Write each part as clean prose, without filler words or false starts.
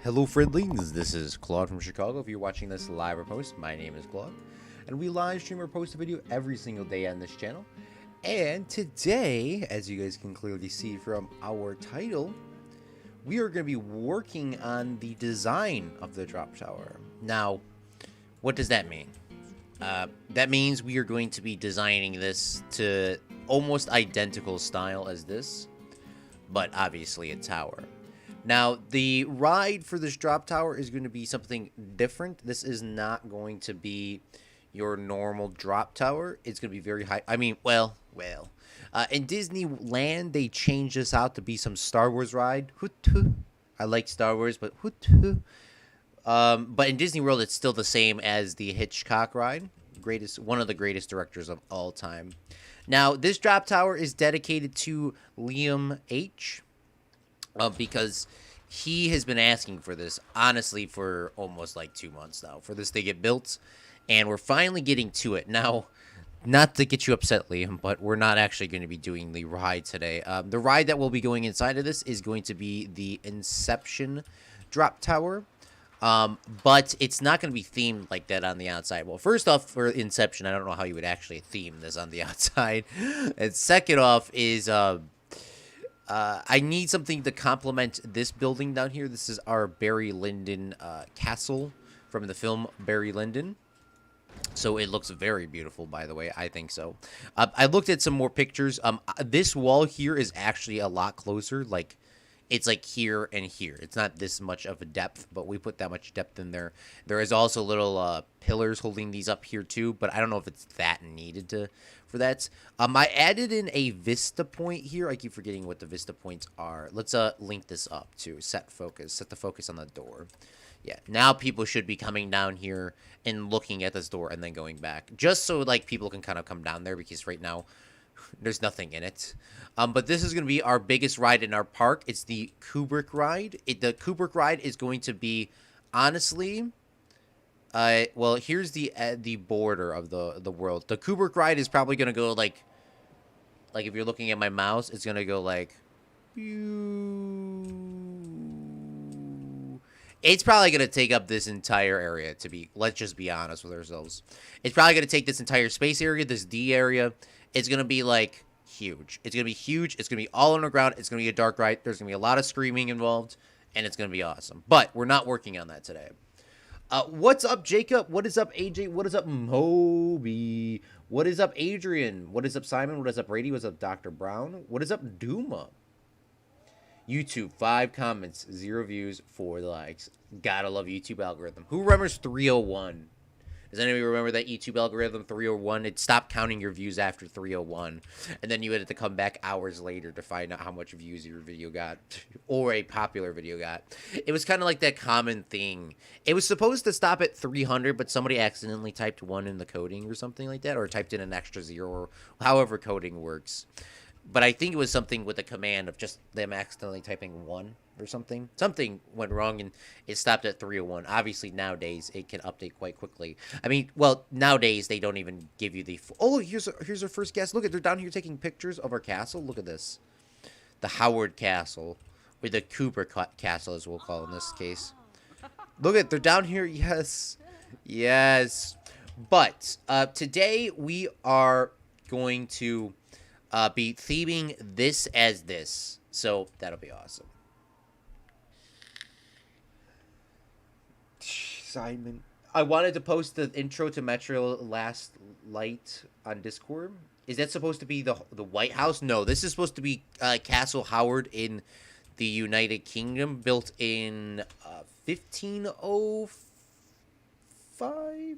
Hello, friendlings. This is Claude from Chicago. If you're watching this live or post, my name is Claude, and we live stream or post a video every single day on this channel. And today, as you guys can clearly see from our title, we are going to be working on the design of the drop tower. Now, what does that mean? That means we are going to be designing this to almost identical style as this, but obviously a tower. Now, the ride for this drop tower is going to be something different. This is not going to be your normal drop tower. It's going to be very high. I mean, well. In Disneyland, they changed this out to be some Star Wars ride. I like Star Wars, but but in Disney World, it's still the same as the Hitchcock ride. One of the greatest directors of all time. Now, this drop tower is dedicated to Liam H. Because he has been asking for this, honestly, for almost like 2 months now, for this to get built, and we're finally getting to it. Now, not to get you upset, Liam, but we're not actually going to be doing the ride today. The ride that will be going inside of this is going to be the Inception drop tower, but it's not going to be themed like that on the outside. Well, first off, for Inception, I don't know how you would actually theme this on the outside, and second off is... I need something to complement this building down here. This is our Barry Lyndon castle from the film Barry Lyndon. So it looks very beautiful, by the way. I think so. I looked at some more pictures. This wall here is actually a lot closer. Like, it's like here and here. It's not this much of a depth, but we put that much depth in there. There is also little pillars holding these up here too, but I don't know if it's that needed for that. I added in a vista point here. I keep forgetting what the vista points are. Let's link this up to set the focus on the door. Yeah, now people should be coming down here and looking at this door and then going back, just so like people can kind of come down there, because right now there's nothing in it. But this is going to be our biggest ride in our park. It's the Kubrick ride. The Kubrick ride is going to be, honestly, well, here's the border of the world. The Kubrick ride is probably going to go like if you're looking at my mouse, it's going to go like, it's probably going to take up this entire area, let's just be honest with ourselves. It's probably going to take this entire space area, this D area. It's going to be, like, huge. It's going to be huge. It's going to be all underground. It's going to be a dark ride. There's going to be a lot of screaming involved, and it's going to be awesome. But we're not working on that today. What's up, Jacob? What is up, AJ? What is up, Moby? What is up, Adrian? What is up, Simon? What is up, Brady? What's up, Dr. Brown? What is up, Duma? YouTube, 5 comments, 0 views, 4 likes. Gotta love YouTube algorithm. Who remembers 301? Does anybody remember that YouTube algorithm 301? It stopped counting your views after 301. And then you had to come back hours later to find out how much views your video got. Or a popular video got. It was kind of like that common thing. It was supposed to stop at 300, but somebody accidentally typed 1 in the coding or something like that. Or typed in an extra 0, or however coding works. But I think it was something with the command of just them accidentally typing 1 or something. Something went wrong and it stopped at 301. Obviously, nowadays, it can update quite quickly. I mean, well, nowadays, they don't even give you the... Oh, here's our first guest. Look, they're down here taking pictures of our castle. Look at this. The Howard Castle. Or the Kubrick Castle, as we'll call it in this case. Look at, they're down here. Yes. Yes. But today, we are going to... be theming this as this. So that'll be awesome. Simon. I wanted to post the intro to Metro Last Light on Discord. Is that supposed to be the White House? No, this is supposed to be Castle Howard in the United Kingdom, built in 1505?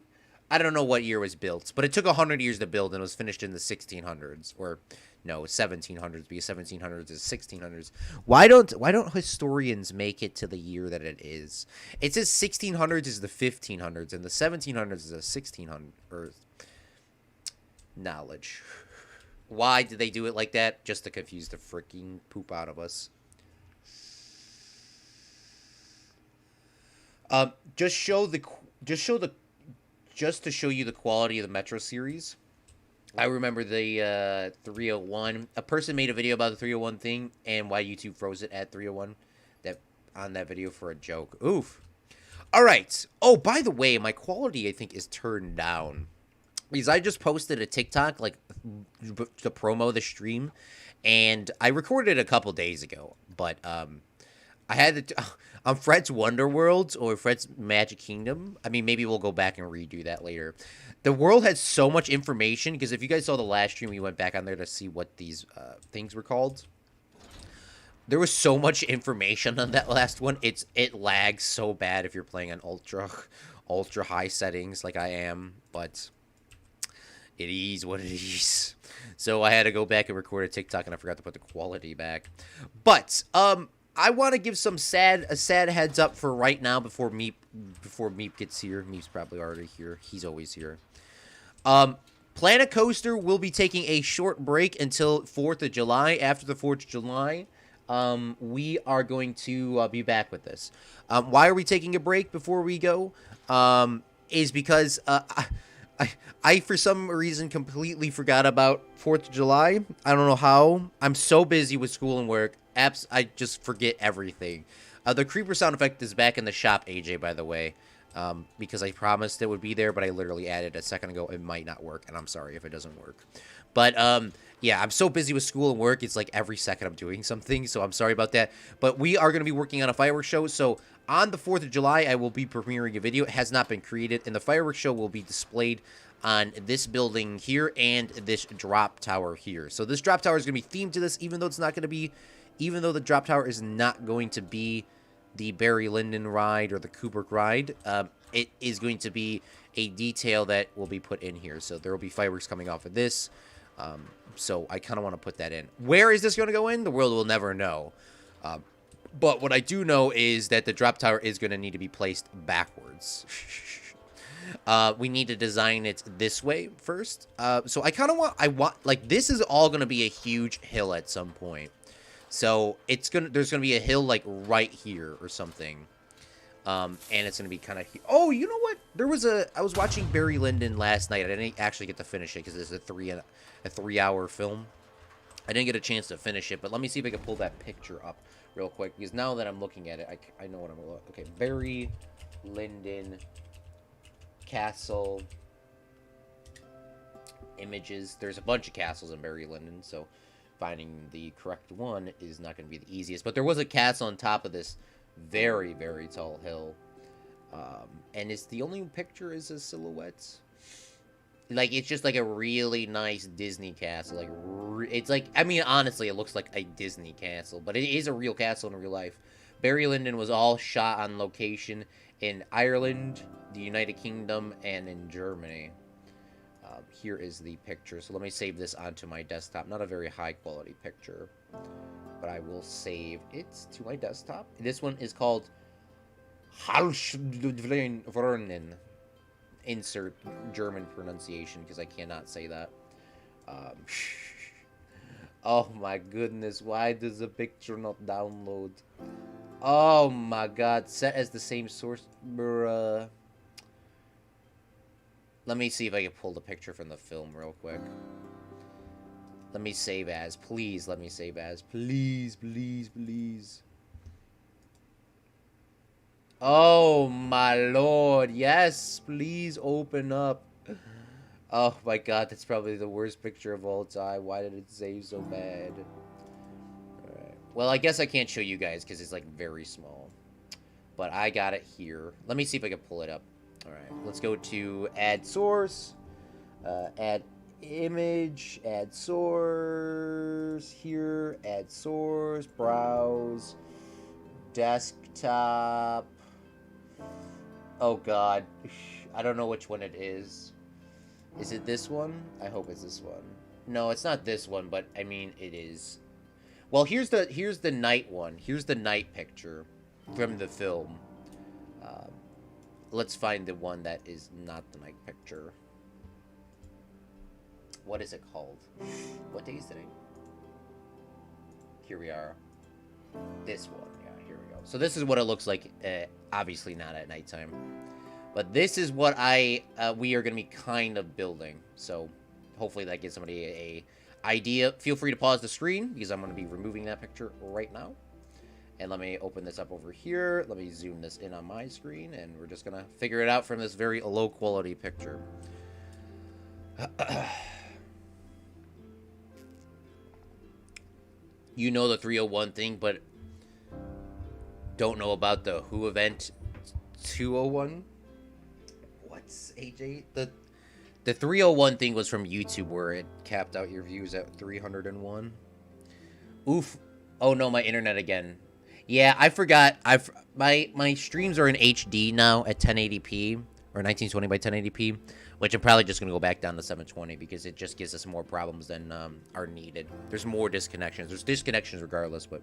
I don't know what year it was built, but it took 100 years to build and was finished in the 1600s, or no, 1700s, because 1700s is 1600s. Why don't historians make it to the year that it is? It says 1600s is the 1500s, and the 1700s is the 1600s. Or knowledge. Why did they do it like that? Just to confuse the freaking poop out of us. Just to show you the quality of the Metro series, I remember the 301. A person made a video about the 301 thing and why YouTube froze it at 301. That on that video for a joke. Oof. All right. Oh, by the way, my quality, I think, is turned down. Because I just posted a TikTok, like, to promo the stream. And I recorded it a couple days ago. But, I had to... On Fred's Wonder World or Fred's Magic Kingdom. I mean, maybe we'll go back and redo that later. The world has so much information. Because if you guys saw the last stream, we went back on there to see what these things were called. There was so much information on that last one. It lags so bad if you're playing on ultra high settings like I am, but it is what it is. So I had to go back and record a TikTok, and I forgot to put the quality back. But I want to give a sad heads up for right now before Meep gets here. Meep's probably already here. He's always here. Planet Coaster will be taking a short break until 4th of July. After the 4th of July, we are going to be back with this. Why are we taking a break before we go? Is because I for some reason completely forgot about 4th of July. I don't know how. I'm so busy with school and work. I just forget everything. The creeper sound effect is back in the shop, AJ, by the way. Because I promised it would be there, but I literally added a second ago. It might not work, and I'm sorry if it doesn't work. But, yeah, I'm so busy with school and work. It's like every second I'm doing something, so I'm sorry about that. But we are going to be working on a fireworks show. So on the 4th of July, I will be premiering a video. It has not been created, and the fireworks show will be displayed on this building here and this drop tower here. So this drop tower is going to be themed to this, even though it's not going to be, even though the drop tower is not going to be the Barry Lyndon ride or the Kubrick ride. It is going to be a detail that will be put in here. So there will be fireworks coming off of this. So I kind of want to put that in. Where is this going to go in? The world will never know. But what I do know is that the drop tower is going to need to be placed backwards. We need to design it this way first. So I kind of want, like, this is all going to be a huge hill at some point. So there's gonna be a hill like right here or something, and it's gonna be kind of. Oh, you know what? I was watching Barry Lyndon last night. I didn't actually get to finish it because it's a 3-hour film. I didn't get a chance to finish it, but let me see if I can pull that picture up real quick because now that I'm looking at it, I know what I'm looking. Okay, Barry Lyndon castle images. There's a bunch of castles in Barry Lyndon, so finding the correct one is not going to be the easiest. But there was a castle on top of this very, very tall hill. And it's the only picture is a silhouette. Like, it's just like a really nice Disney castle. Like, it's like, I mean, honestly, it looks like a Disney castle. But it is a real castle in real life. Barry Lyndon was all shot on location in Ireland, the United Kingdom, and in Germany. Here is the picture. So let me save this onto my desktop. Not a very high quality picture, but I will save it to my desktop. This one is called Halsvernen. Insert German pronunciation because I cannot say that. Oh my goodness, why does the picture not download? Oh my god, set as the same source. Bruh. Let me see if I can pull the picture from the film real quick. Let me save as. Please, let me save as. Please, please, please. Oh, my lord. Yes, please open up. Oh, my god. That's probably the worst picture of all time. Why did it save so bad? Alright. Well, I guess I can't show you guys because it's, like, very small. But I got it here. Let me see if I can pull it up. Alright, let's go to add source, add image, add source, here, add source, browse, desktop. Oh god, I don't know which one it is. Is it this one? I hope it's this one. No, it's not this one, but I mean it is. Well, here's the night one. Here's the night picture from the film. Let's find the one that is not the night picture. What is it called? What day is today? Here we are. This one. Yeah, here we go. So this is what it looks like. Obviously not at nighttime. But this is what we are going to be kind of building. So hopefully that gives somebody a idea. Feel free to pause the screen because I'm going to be removing that picture right now. And let me open this up over here. Let me zoom this in on my screen, and we're just gonna figure it out from this very low quality picture. You know the 301 thing, but don't know about the Who event 201? What's AJ? The 301 thing was from YouTube, where it capped out your views at 301. Oof. Oh no, my internet again. Yeah, I forgot. My streams are in HD now at 1080p or 1920 by 1080p, which I'm probably just gonna go back down to 720 because it just gives us more problems than are needed. There's more disconnections. There's disconnections regardless, but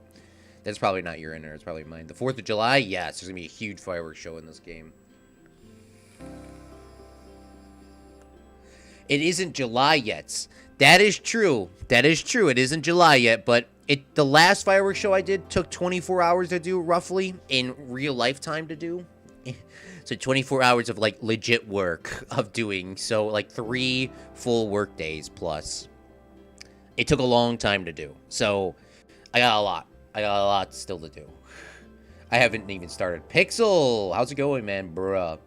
that's probably not your internet. It's probably mine. The 4th of July, yes, there's gonna be a huge fireworks show in this game. It isn't July yet. That is true. That is true. It isn't July yet, but the last fireworks show I did took 24 hours to do, roughly, in real life time to do. So 24 hours of, like, legit work of doing. So, like, 3 full work days plus. It took a long time to do. So, I got a lot. I got a lot still to do. I haven't even started. Pixel! How's it going, man? Bruh.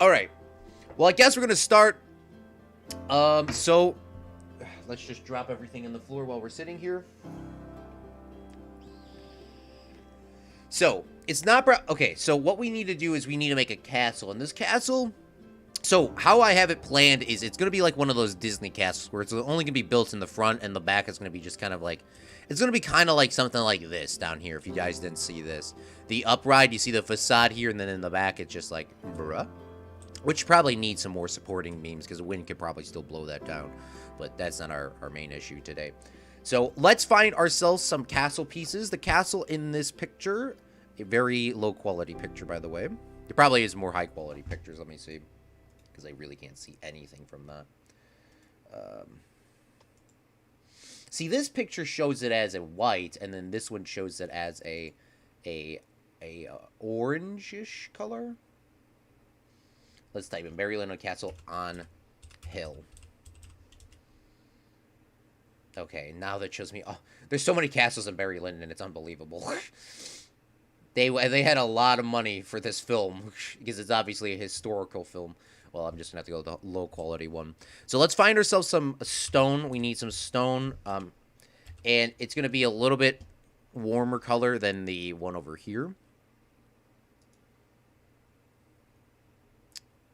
Alright. Well, I guess we're gonna start. So let's just drop everything on the floor while we're sitting here. So it's not okay. So what we need to do is we need to make a castle, and this castle. So how I have it planned is it's gonna be like one of those Disney castles where it's only gonna be built in the front, and the back is gonna be just kind of like, it's gonna be kind of like something like this down here. If you guys didn't see this, the upride, you see the facade here, and then in the back it's just like bruh. Which probably needs some more supporting beams because the wind could probably still blow that down. But that's not our main issue today. So let's find ourselves some castle pieces. The castle in this picture, a very low quality picture, by the way. There probably is more high quality pictures. Let me see. Because I really can't see anything from that. See, this picture shows it as a white, and then this one shows it as a orangish color. Let's type in Barry Lyndon Castle on hill. Okay, now that shows me. Oh, there's so many castles in Barry Lyndon, it's unbelievable. They had a lot of money for this film because it's obviously a historical film. Well, I'm just gonna have to go with the low quality one. So let's find ourselves some stone. We need some stone, and it's gonna be a little bit warmer color than the one over here.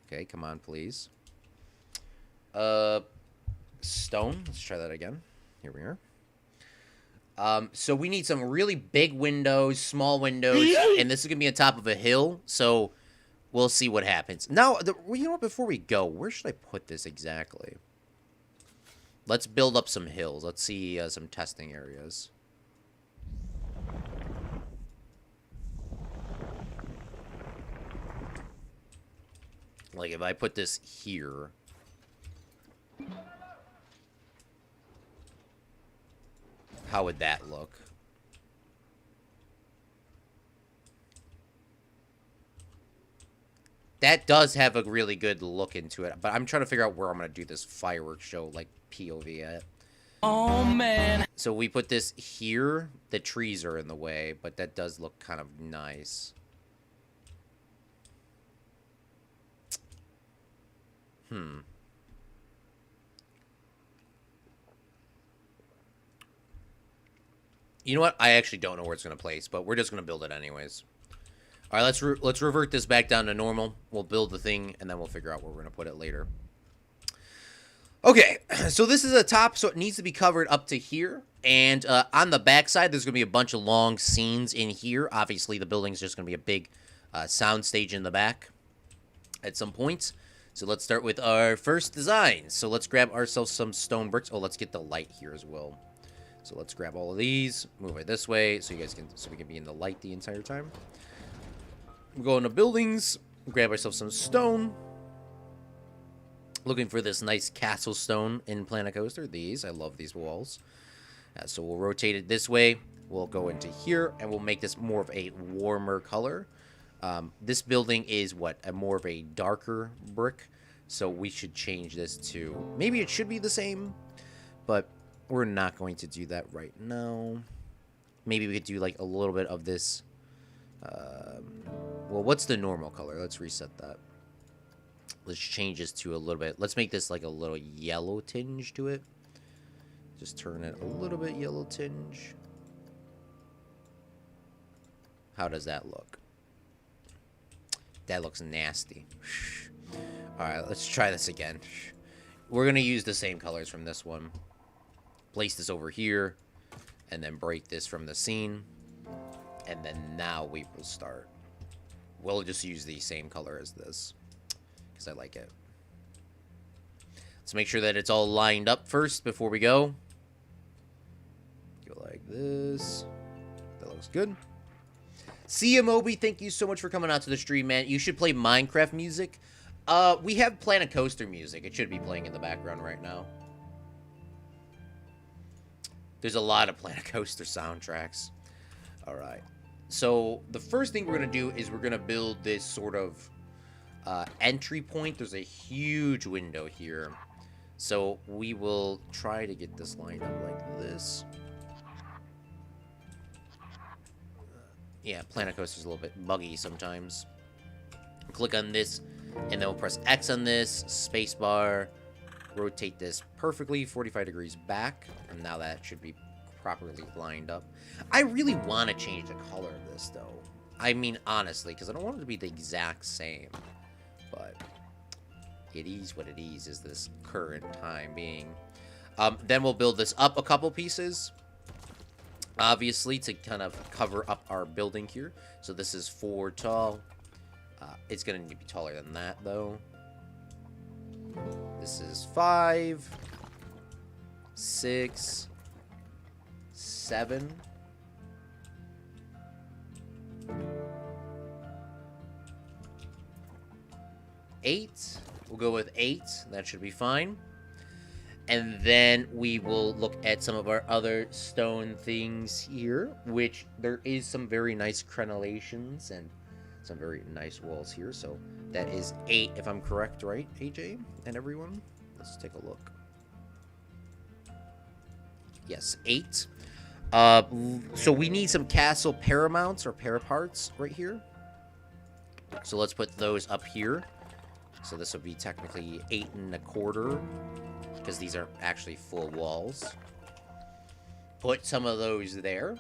Okay, come on, please. Stone. Let's try that again. Here we are. So we need some really big windows, small windows, and this is going to be on top of a hill, so we'll see what happens. Now, you know what, before we go, where should I put this exactly? Let's build up some hills. Let's see some testing areas. Like, if I put this here... How would that look? That does have a really good look into it, but I'm trying to figure out where I'm going to do this fireworks show, like, POV at. Oh, man. So we put this here. The trees are in the way, but that does look kind of nice. You know what? I actually don't know where it's going to place, but we're just going to build it anyways. All right, let's revert this back down to normal. We'll build the thing, and then we'll figure out where we're going to put it later. Okay, so this is a top, so it needs to be covered up to here. And on the back side, there's going to be a bunch of long scenes in here. Obviously, the building's just going to be a big sound stage in the back at some points. So let's start with our first design. So let's grab ourselves some stone bricks. Oh, let's get the light here as well. So let's grab all of these, move it this way, so we can be in the light the entire time. We go into buildings, grab ourselves some stone. Looking for this nice castle stone in Planet Coaster. These, I love these walls. So we'll rotate it this way. We'll go into here, and we'll make this more of a warmer color. This building is more of a darker brick. So we should change this to, maybe it should be the same, but we're not going to do that right now. Maybe we could do like a little bit of this. Well, what's the normal color? Let's reset that. Let's change this to a little bit. Let's make this like a little yellow tinge to it. Just turn it a little bit yellow tinge. How does that look? That looks nasty. Alright, let's try this again. We're going to use the same colors from this one. Place this over here. And then break this from the scene. And then now we will start. We'll just use the same color as this. Because I like it. Let's make sure that it's all lined up first before we go. Go like this. That looks good. CMOB, thank you so much for coming out to the stream, man. You should play Minecraft music. We have Planet Coaster music. It should be playing in the background right now. There's a lot of Planet Coaster soundtracks. Alright. So, the first thing we're going to do is we're going to build this sort of entry point. There's a huge window here. So, we will try to get this lined up like this. Yeah, Planet Coaster's a little bit buggy sometimes. Click on this, and then we'll press X on this, spacebar, rotate this perfectly 45 degrees back, and now that should be properly lined up. I really want to change the color of this, though. I mean, honestly, because I don't want it to be the exact same. But it is what it is this current time being. Then we'll build this up a couple pieces. Obviously, to kind of cover up our building here. So this is 4 tall. It's going to need to be taller than that, though. This is 5, 6, 7. 8. We'll go with 8. That should be fine. And then we will look at some of our other stone things here, which there is some very nice crenellations and some very nice walls here. So that is 8, if I'm correct, right, AJ and everyone? Let's take a look. Yes, 8. So we need some castle paramounts or paraparts right here. So let's put those up here. So this would be technically 8 1/4. Because these are actually full walls. Put some of those there.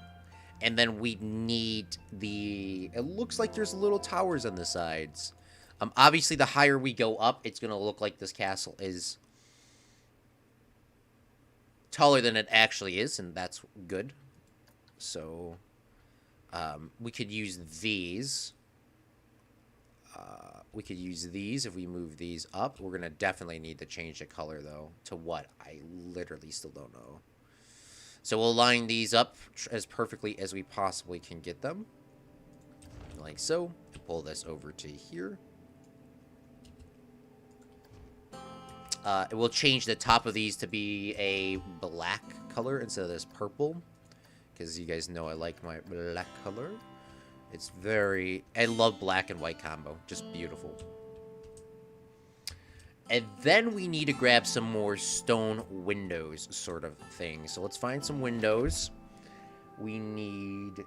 And then we need the... It looks like there's little towers on the sides. Obviously, the higher we go up, it's going to look like this castle is taller than it actually is. And that's good. So, we could use these. We could use these if we move these up. We're going to definitely need to change the color, though. To what? I literally still don't know. So we'll line these up as perfectly as we possibly can get them. Like so. Pull this over to here. We'll change the top of these to be a black color instead of this purple. Because you guys know I like my black color. It's very... I love black and white combo. Just beautiful. And then we need to grab some more stone windows sort of thing. So let's find some windows. We need...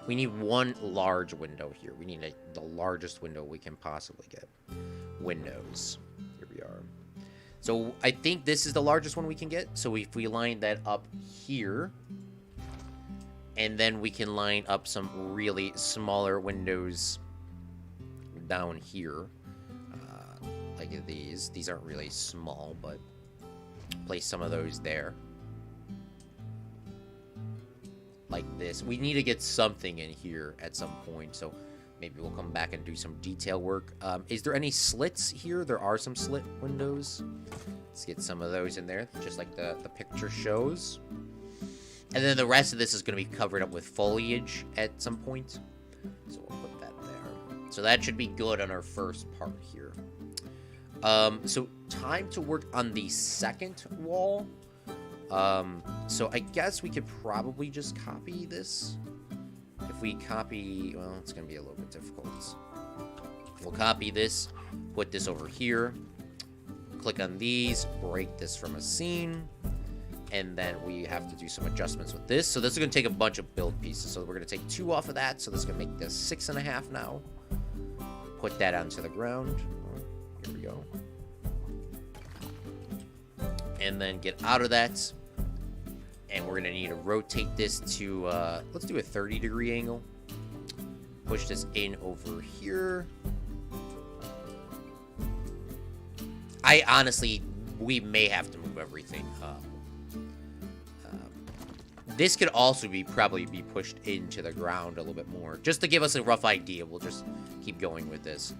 we need one large window here. We need the largest window we can possibly get. Windows. Here we are. So I think this is the largest one we can get. So if we line that up here... and then we can line up some really smaller windows down here. Like these. These aren't really small, but place some of those there. Like this. We need to get something in here at some point, so maybe we'll come back and do some detail work. Is there any slits here? There are some slit windows. Let's get some of those in there, just like the picture shows. And then the rest of this is going to be covered up with foliage at some point. So we'll put that there. So that should be good on our first part here. So time to work on the second wall. So I guess we could probably just copy this. If we copy... well, it's going to be a little bit difficult. We'll copy this, put this over here, click on these, break this from a scene, and then we have to do some adjustments with this. So this is going to take a bunch of build pieces. So we're going to take 2 off of that. So this is going to make this 6.5 now. Put that onto the ground. Here we go. And then get out of that. And we're going to need to rotate this to, let's do a 30-degree angle. Push this in over here. I honestly, we may have to move everything up. This could also probably be pushed into the ground a little bit more. Just to give us a rough idea, we'll just keep going with this.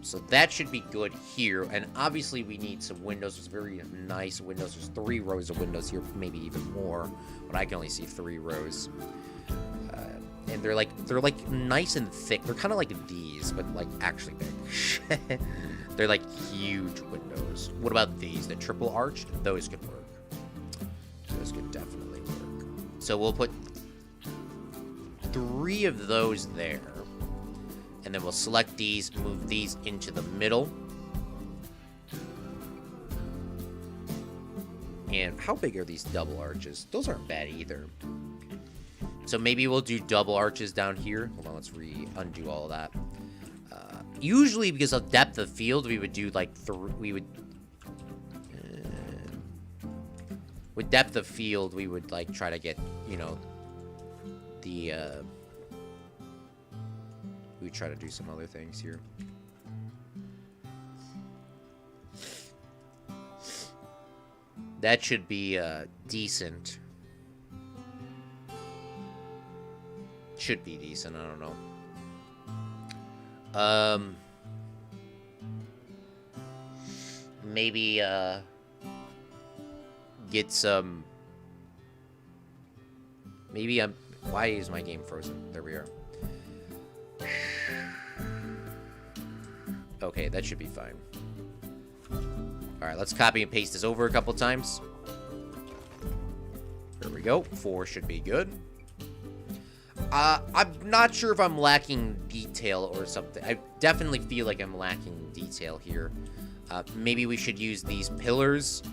So that should be good here. And obviously we need some windows. There's very nice windows. There's 3 rows of windows here, maybe even more. But I can only see 3 rows. And they're like nice and thick. They're kind of like these, but like actually big. They're like huge windows. What about these? The triple arched? Those could work. Those could definitely work. So we'll put 3 of those there. And then we'll select these, move these into the middle. And how big are these double arches? Those aren't bad either. So maybe we'll do double arches down here. Hold on, let's undo all of that. Usually, because of depth of field, we would do like with depth of field, we would like try to get, you know, the we would try to do some other things here. That should be decent. Should be decent, I don't know. Maybe get some. Maybe why is my game frozen? There we are. Okay, that should be fine. Alright, let's copy and paste this over a couple times. There we go. 4 should be good. I'm not sure if I'm lacking detail or something. I definitely feel like I'm lacking detail here. Maybe we should use these pillars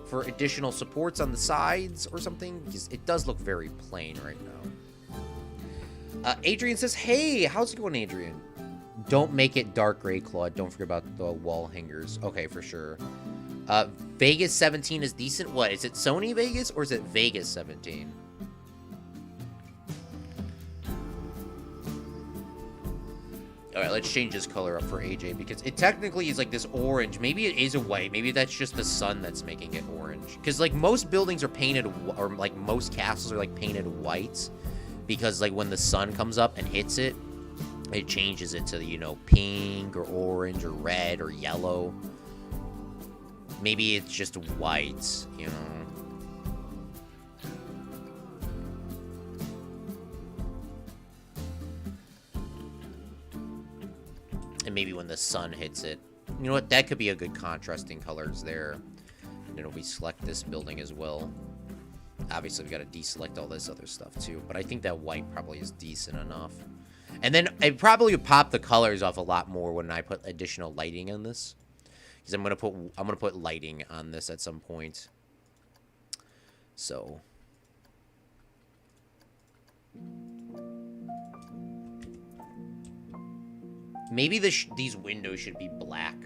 for additional supports on the sides or something, because it does look very plain right now. Adrian says, hey, how's it going, Adrian? Don't make it dark gray, Claude. Don't forget about the wall hangers. Okay, for sure. Vegas 17 is decent. What, is it Sony Vegas or is it Vegas 17? Alright, let's change this color up for AJ, because it technically is like this orange. Maybe it is a white. Maybe that's just the sun that's making it orange. Because, like, most buildings are painted, or, like, most castles are, like, painted white. Because, like, when the sun comes up and hits it, it changes it to, you know, pink or orange or red or yellow. Maybe it's just white, you know. And maybe when the sun hits it. You know what? That could be a good contrasting colors there. And then we select this building as well. Obviously, we got to deselect all this other stuff too. But I think that white probably is decent enough. And then I probably would pop the colors off a lot more when I put additional lighting on this. Because I'm gonna put lighting on this at some point. So maybe these windows should be black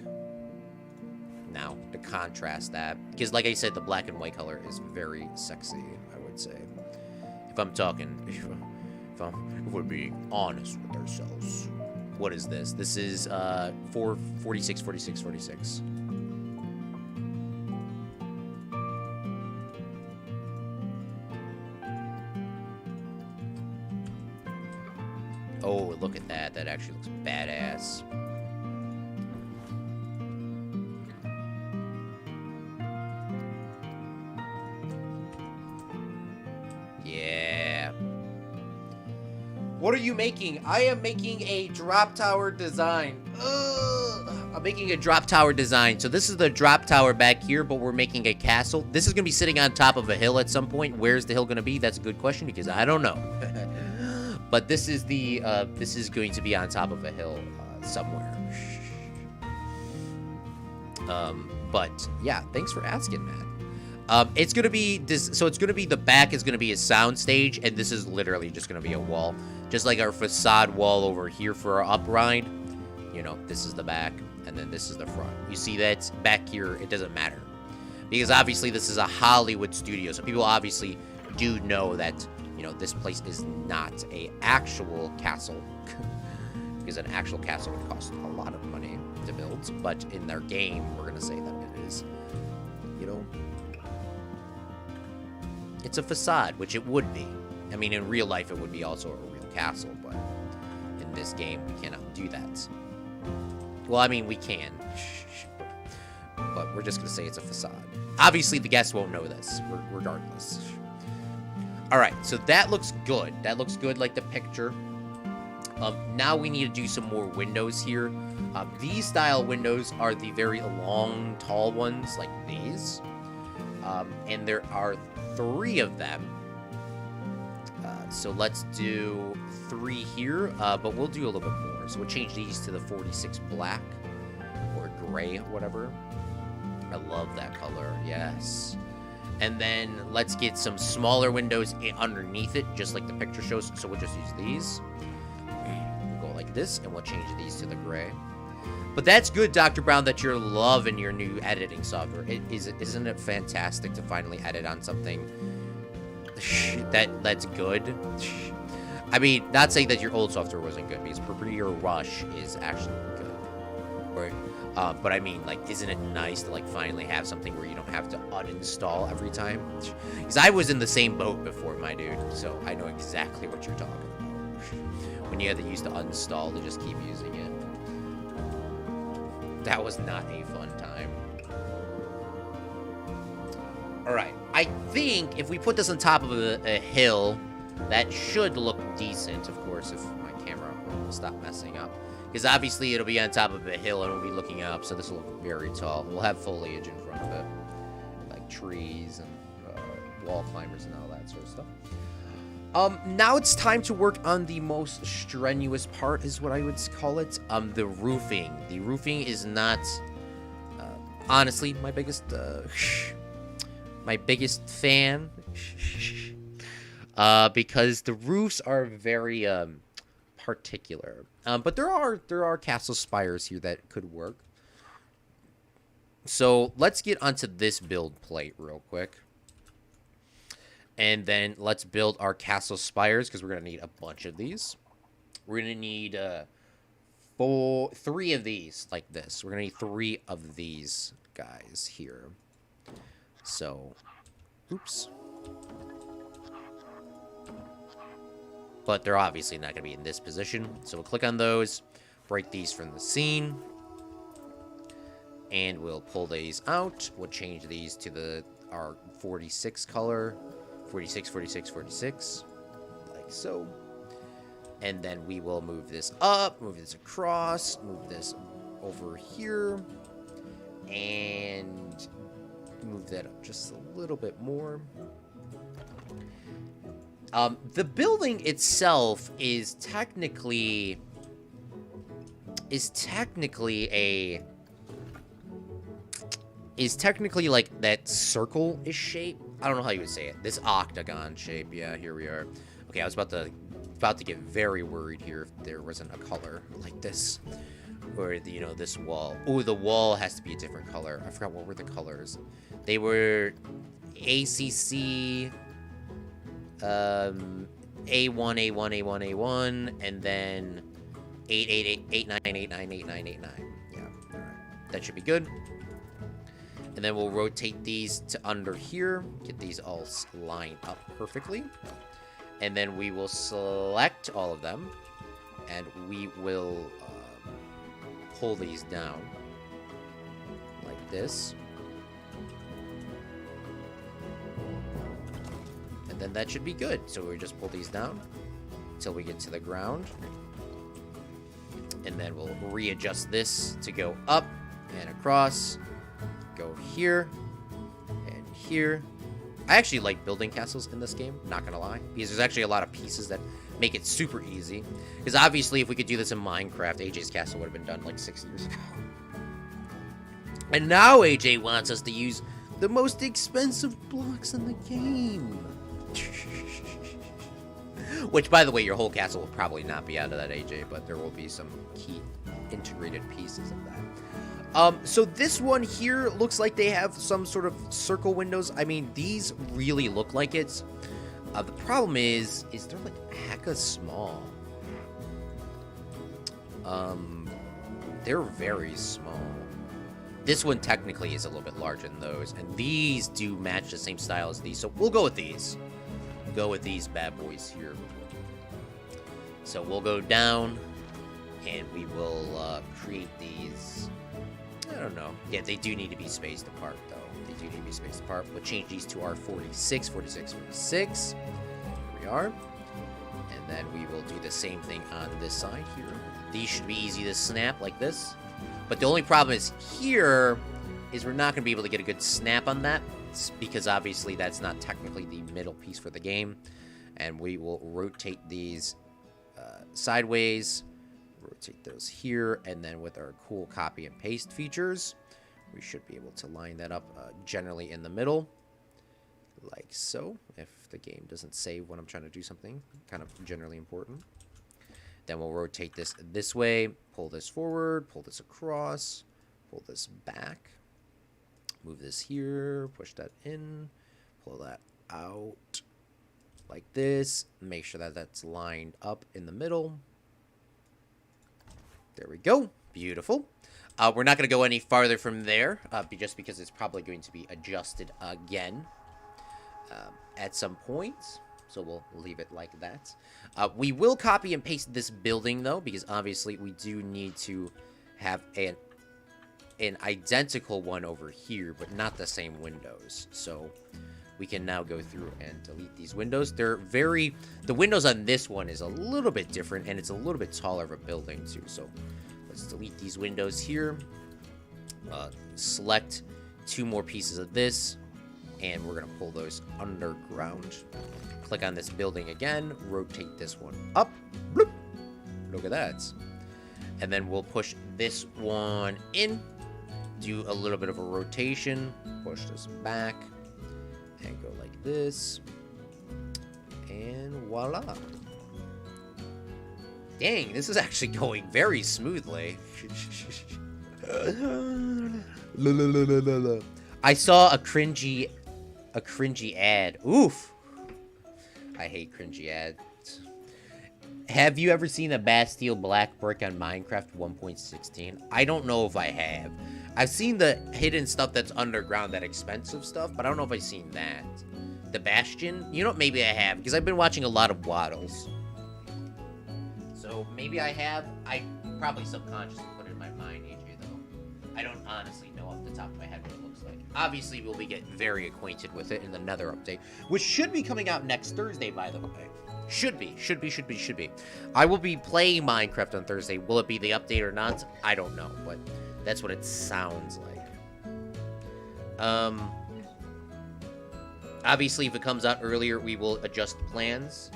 now to contrast that. Because like I said, the black and white color is very sexy, I would say. If I'm talking, if we're being honest with ourselves. What is this? This is 46, 46, 46. Oh, look at that. That actually looks badass. Yeah. What are you making? I am making a drop tower design. Ugh. I'm making a drop tower design. So this is the drop tower back here, but we're making a castle. This is going to be sitting on top of a hill at some point. Where's the hill going to be? That's a good question because I don't know. But this is the this is going to be on top of a hill somewhere. But yeah, thanks for asking, man. It's gonna be this. So it's gonna be the back is gonna be a sound stage, and this is literally just gonna be a wall, just like our facade wall over here for our up ride. You know, this is the back, and then this is the front. You see that back here? It doesn't matter because obviously this is a Hollywood studio, so people obviously do know that, you know, this place is not a actual castle because an actual castle would cost a lot of money to build. But in their game, we're gonna say that it is, you know, it's a facade, which it would be. I mean, in real life, it would be also a real castle, but in this game, we cannot do that. Well, I mean, we can, but we're just gonna say it's a facade. Obviously, the guests won't know this, regardless. All right, so that looks good. That looks good, like the picture. Now we need to do some more windows here. These style windows are the very long, tall ones, like these. And there are 3 of them. So let's do 3 here, but we'll do a little bit more. So we'll change these to the 46 black or gray, whatever. I love that color, yes. And then let's get some smaller windows underneath it, just like the picture shows. So we'll just use these. We'll go like this, and we'll change these to the gray. But that's good, Dr. Brown, that you're loving your new editing software. Isn't it fantastic to finally edit on something that's good? I mean, not saying that your old software wasn't good, because Premiere Rush is actually good. Or, but I mean, like, isn't it nice to, like, finally have something where you don't have to uninstall every time? Because I was in the same boat before, my dude, so I know exactly what you're talking about. When you had to use to uninstall to just keep using it. That was not a fun time. Alright, I think if we put this on top of a hill, that should look decent, of course, if my camera will stop messing up. Because obviously it'll be on top of a hill and we'll be looking up, so this will look very tall. We'll have foliage in front of it, like trees and wall climbers and all that sort of stuff. Now it's time to work on the most strenuous part, is what I would call it. The roofing. The roofing is not, honestly, my biggest fan. Because the roofs are very, particular. But there are castle spires here that could work. So let's get onto this build plate real quick. And then let's build our castle spires, because we're going to need a bunch of these. We're going to need 3 of these, like this. We're going to need 3 of these guys here. So, oops. But they're obviously not going to be in this position. So we'll click on those, break these from the scene. And we'll pull these out. We'll change these to our 46 color. 46, 46, 46, like so. And then we will move this up, move this across, move this over here, and move that up just a little bit more. The building itself is technically like that circle-ish shape. I don't know how you would say it. This octagon shape. Yeah, here we are. Okay, I was about to get very worried here if there wasn't a color like this. Or, you know, this wall. Oh, the wall has to be a different color. I forgot what were the colors. They were ACC, A1, A1, A1, A1, and then 89889898989. Yeah, all right. That should be good. And then we'll rotate these to under here. Get these all lined up perfectly. And then we will select all of them. And we will pull these down. Like this. And then that should be good. So we just pull these down until we get to the ground. And then we'll readjust this to go up and across. Go here and here. I actually like building castles in this game, not gonna lie, because there's actually a lot of pieces that make it super easy. Because obviously, if we could do this in Minecraft, AJ's castle would have been done like 6 years ago. And now AJ wants us to use the most expensive blocks in the game. Which, by the way, your whole castle will probably not be out of that, AJ, but there will be some key integrated pieces of that. So this one here looks like they have some sort of circle windows. I mean, these really look like it's. The problem is they're like hecka small. They're very small. This one technically is a little bit larger than those, and these do match the same style as these, so we'll go with these. Go with these bad boys here. So we'll go down, and we will create these. I don't know. Yeah, they do need to be spaced apart, though. They do need to be spaced apart. We'll change these to our 46, 46, 46. Here we are. And then we will do the same thing on this side here. These should be easy to snap like this. But the only problem is here is we're not going to be able to get a good snap on that, because obviously that's not technically the middle piece for the game. And we will rotate these sideways, rotate those here, and then with our cool copy and paste features, we should be able to line that up generally in the middle, like so, if the game doesn't save when I'm trying to do something kind of generally important. Then we'll rotate this way, pull this forward, pull this across, pull this back, move this here, push that in, pull that out like this, make sure that that's lined up in the middle. There we go. Beautiful. We're not going to go any farther from there, just because it's probably going to be adjusted again at some point. So we'll leave it like that. We will copy and paste this building, though, because obviously we do need to have an identical one over here, but not the same windows. So we can now go through and delete these windows. The windows on this one is a little bit different, and it's a little bit taller of a building, too. So let's delete these windows here. Select 2 more pieces of this, and we're going to pull those underground. Click on this building again, rotate this one up. Bloop. Look at that. And then we'll push this one in, do a little bit of a rotation, push this back, and go like this. And voila. Dang, this is actually going very smoothly. I saw a cringy ad. Oof. I hate cringy ads. Have you ever seen a Bastille Black Brick on Minecraft 1.16? I don't know if I have. I've seen the hidden stuff that's underground, that expensive stuff, but I don't know if I've seen that. The Bastion? You know, maybe I have, because I've been watching a lot of Waddles. So maybe I have. I probably subconsciously put it in my mind, AJ, though. I don't honestly know off the top of my head what it looks like. Obviously, we'll be getting very acquainted with it in the Nether update, which should be coming out next Thursday, by the way. Should be. I will be playing Minecraft on Thursday. Will it be the update or not? I don't know, but that's what it sounds like. Obviously, if it comes out earlier, we will adjust plans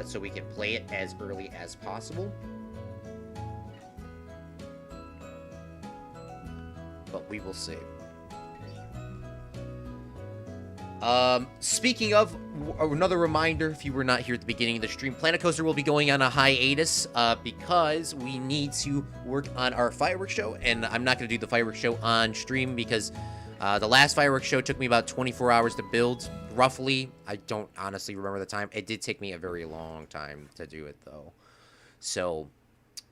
so we can play it as early as possible. But we will see. Speaking of, another reminder, if you were not here at the beginning of the stream, Planet Coaster will be going on a hiatus because we need to work on our fireworks show, and I'm not going to do the fireworks show on stream because the last fireworks show took me about 24 hours to build, roughly. I don't honestly remember the time. It did take me a very long time to do it, though. So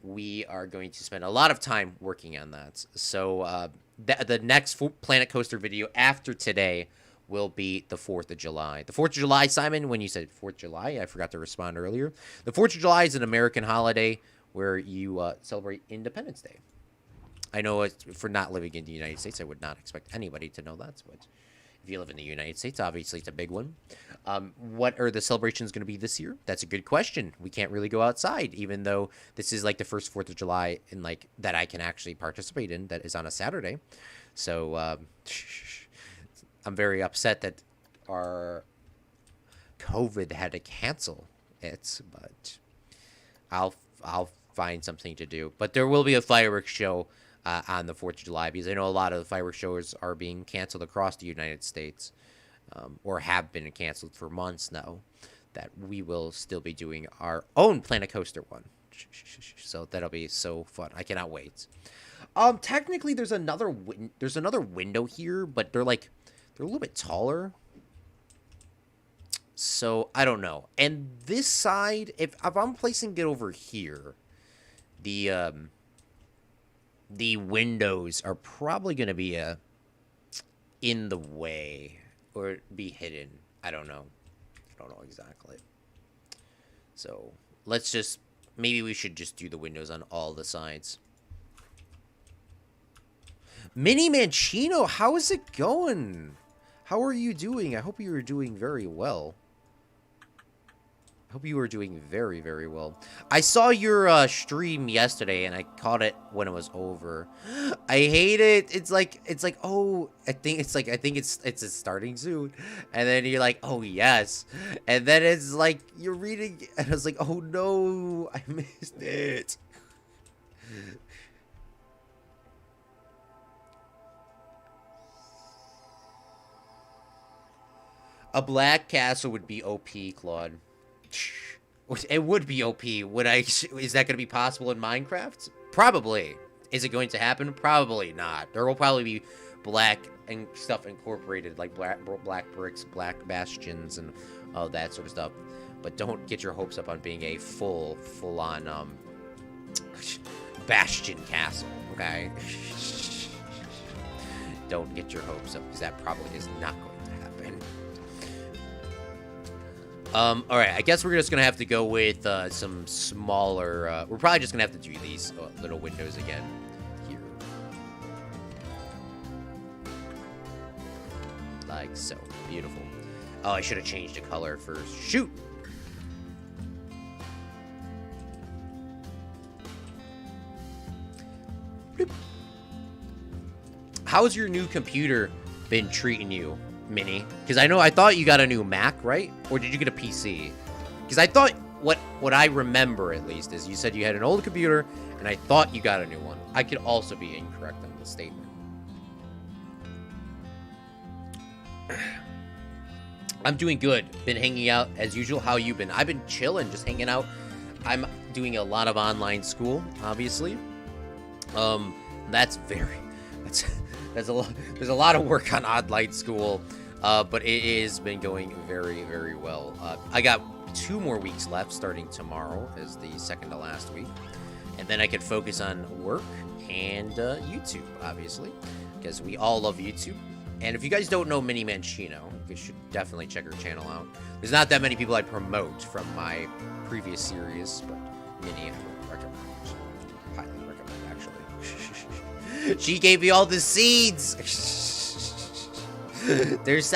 we are going to spend a lot of time working on that. So the next Planet Coaster video after today will be the 4th of July. The 4th of July, Simon, when you said 4th of July, I forgot to respond earlier. The 4th of July is an American holiday where you celebrate Independence Day. I know for not living in the United States, I would not expect anybody to know that, but if you live in the United States, obviously it's a big one. What are the celebrations going to be this year? That's a good question. We can't really go outside, even though this is like the first 4th of July in like that I can actually participate in. That is on a Saturday, so I'm very upset that our COVID had to cancel it, but I'll find something to do. But there will be a fireworks show on the 4th of July because I know a lot of the fireworks shows are being canceled across the United States, or have been canceled for months now. That we will still be doing our own Planet Coaster one. So that'll be so fun. I cannot wait. Technically, there's another window here, but they're a little bit taller. So I don't know. And this side, if I'm placing it over here, the windows are probably going to be in the way or be hidden. I don't know. I don't know exactly. So maybe we should just do the windows on all the sides. Mini Mancino, how is it going? How are you doing? I hope you are doing very well. I hope you were doing very, very well. I saw your stream yesterday, and I caught it when it was over. I hate it. It's like, oh, I think it's starting soon, and then you're like, oh yes, and then it's like you're reading, and I was like, oh no, I missed it. A black castle would be OP, Claude. It would be OP. Is that going to be possible in Minecraft? Probably. Is it going to happen? Probably not. There will probably be black and stuff incorporated, like black bricks, black bastions, and all that sort of stuff. But don't get your hopes up on being a full-on bastion castle, okay? Don't get your hopes up, because that probably is not going to happen. Alright, I guess we're just gonna have to go with, some smaller, we're probably just gonna have to do these little windows again here. Like so. Beautiful. Oh, I should have changed the color first. Shoot! Bloop. How's your new computer been treating you, Mini? Because I thought you got a new Mac, right? Or did you get a PC? Because I thought, what I remember at least, is you said you had an old computer, and I thought you got a new one. I could also be incorrect on the statement. I'm doing good. Been hanging out as usual. How you been? I've been chilling, just hanging out. I'm doing a lot of online school, obviously. That's there's a lot of work on online school, but it has been going very, very well. I got 2 more weeks left, starting tomorrow as the second to last week, and then I can focus on work and YouTube, obviously, because we all love YouTube. And if you guys don't know Mini Mancino, you should definitely check her channel out. There's not that many people I promote from my previous series, but Mini, I would recommend. Highly recommend, actually. She gave me all the seeds!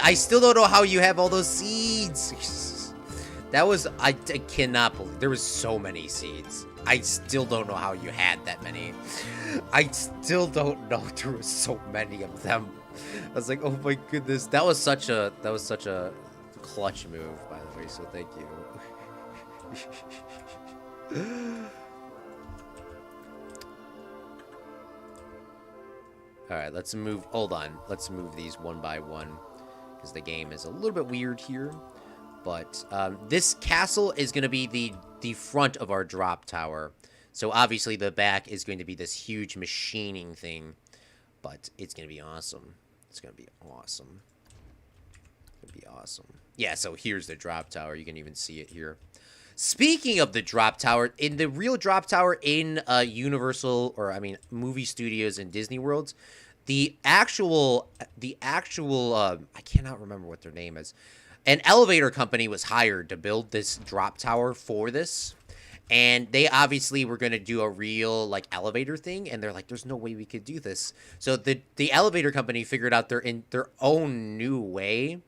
I still don't know how you have all those seeds! I cannot believe, there was so many seeds. I still don't know how you had that many. I still don't know there were so many of them. I was like, oh my goodness, that was such a clutch move, by the way, so thank you. Alright, let's move these one by one, because the game is a little bit weird here. But this castle is going to be the front of our drop tower. So obviously the back is going to be this huge machining thing. But it's going to be awesome. It's going to be awesome. It's going to be awesome. Yeah, so here's the drop tower. You can even see it here. Speaking of the drop tower, in the real drop tower in Universal, or I mean movie studios and Disney Worlds, the actual I cannot remember what their name is. An elevator company was hired to build this drop tower for this. And they obviously were going to do a real, like, elevator thing. And they're like, there's no way we could do this. So the elevator company figured out their own new way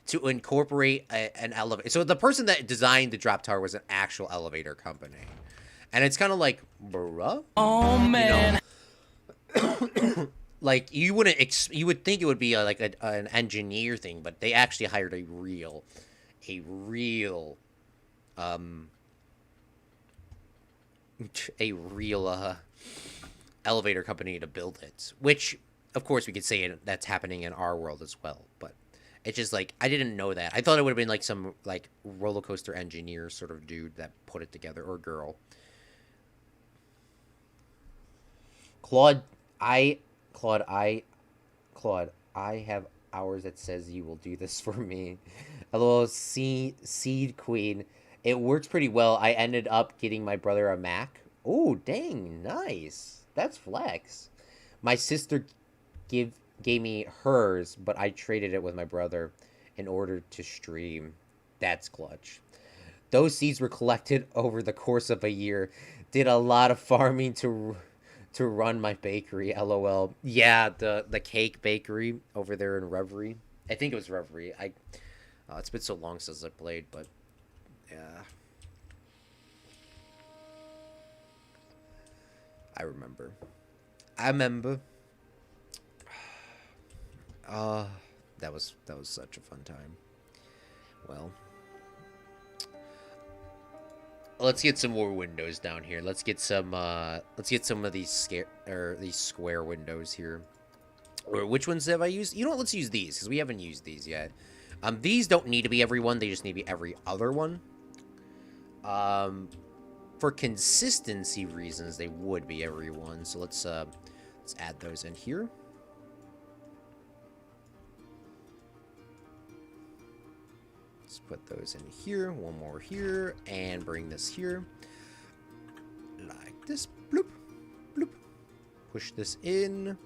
to incorporate an elevator. So the person that designed the drop tower was an actual elevator company. And it's kind of like, bruh? Oh, man. You know? Like, you would think it would be an engineer thing. But they actually hired a real um, a real elevator company to build it. Which, of course, we could say that's happening in our world as well. But it's just like I didn't know that. I thought it would have been like some like roller coaster engineer sort of dude that put it together, or girl. Claude, I, Claude, I, Claude, I have hours that says you will do this for me. A little seed queen. It works pretty well. I ended up getting my brother a Mac. Oh, dang, nice. That's flex. My sister give gave me hers, but I traded it with my brother in order to stream. That's clutch. Those seeds were collected over the course of a year. Did a lot of farming to run my bakery. LOL. Yeah, the cake bakery over there in Reverie. I think it was Reverie. It's been so long since I played, but yeah, I remember. I remember. Uh, that was such a fun time. Well, let's get some more windows down here. Let's get some of these these square windows here. Or which ones have I used? You know what? Let's use these because we haven't used these yet. These don't need to be every one. They just need to be every other one. For consistency reasons, they would be every one. So let's add those in here. Let's put those in here. One more here, and bring this here, like this. Bloop, bloop. Push this in.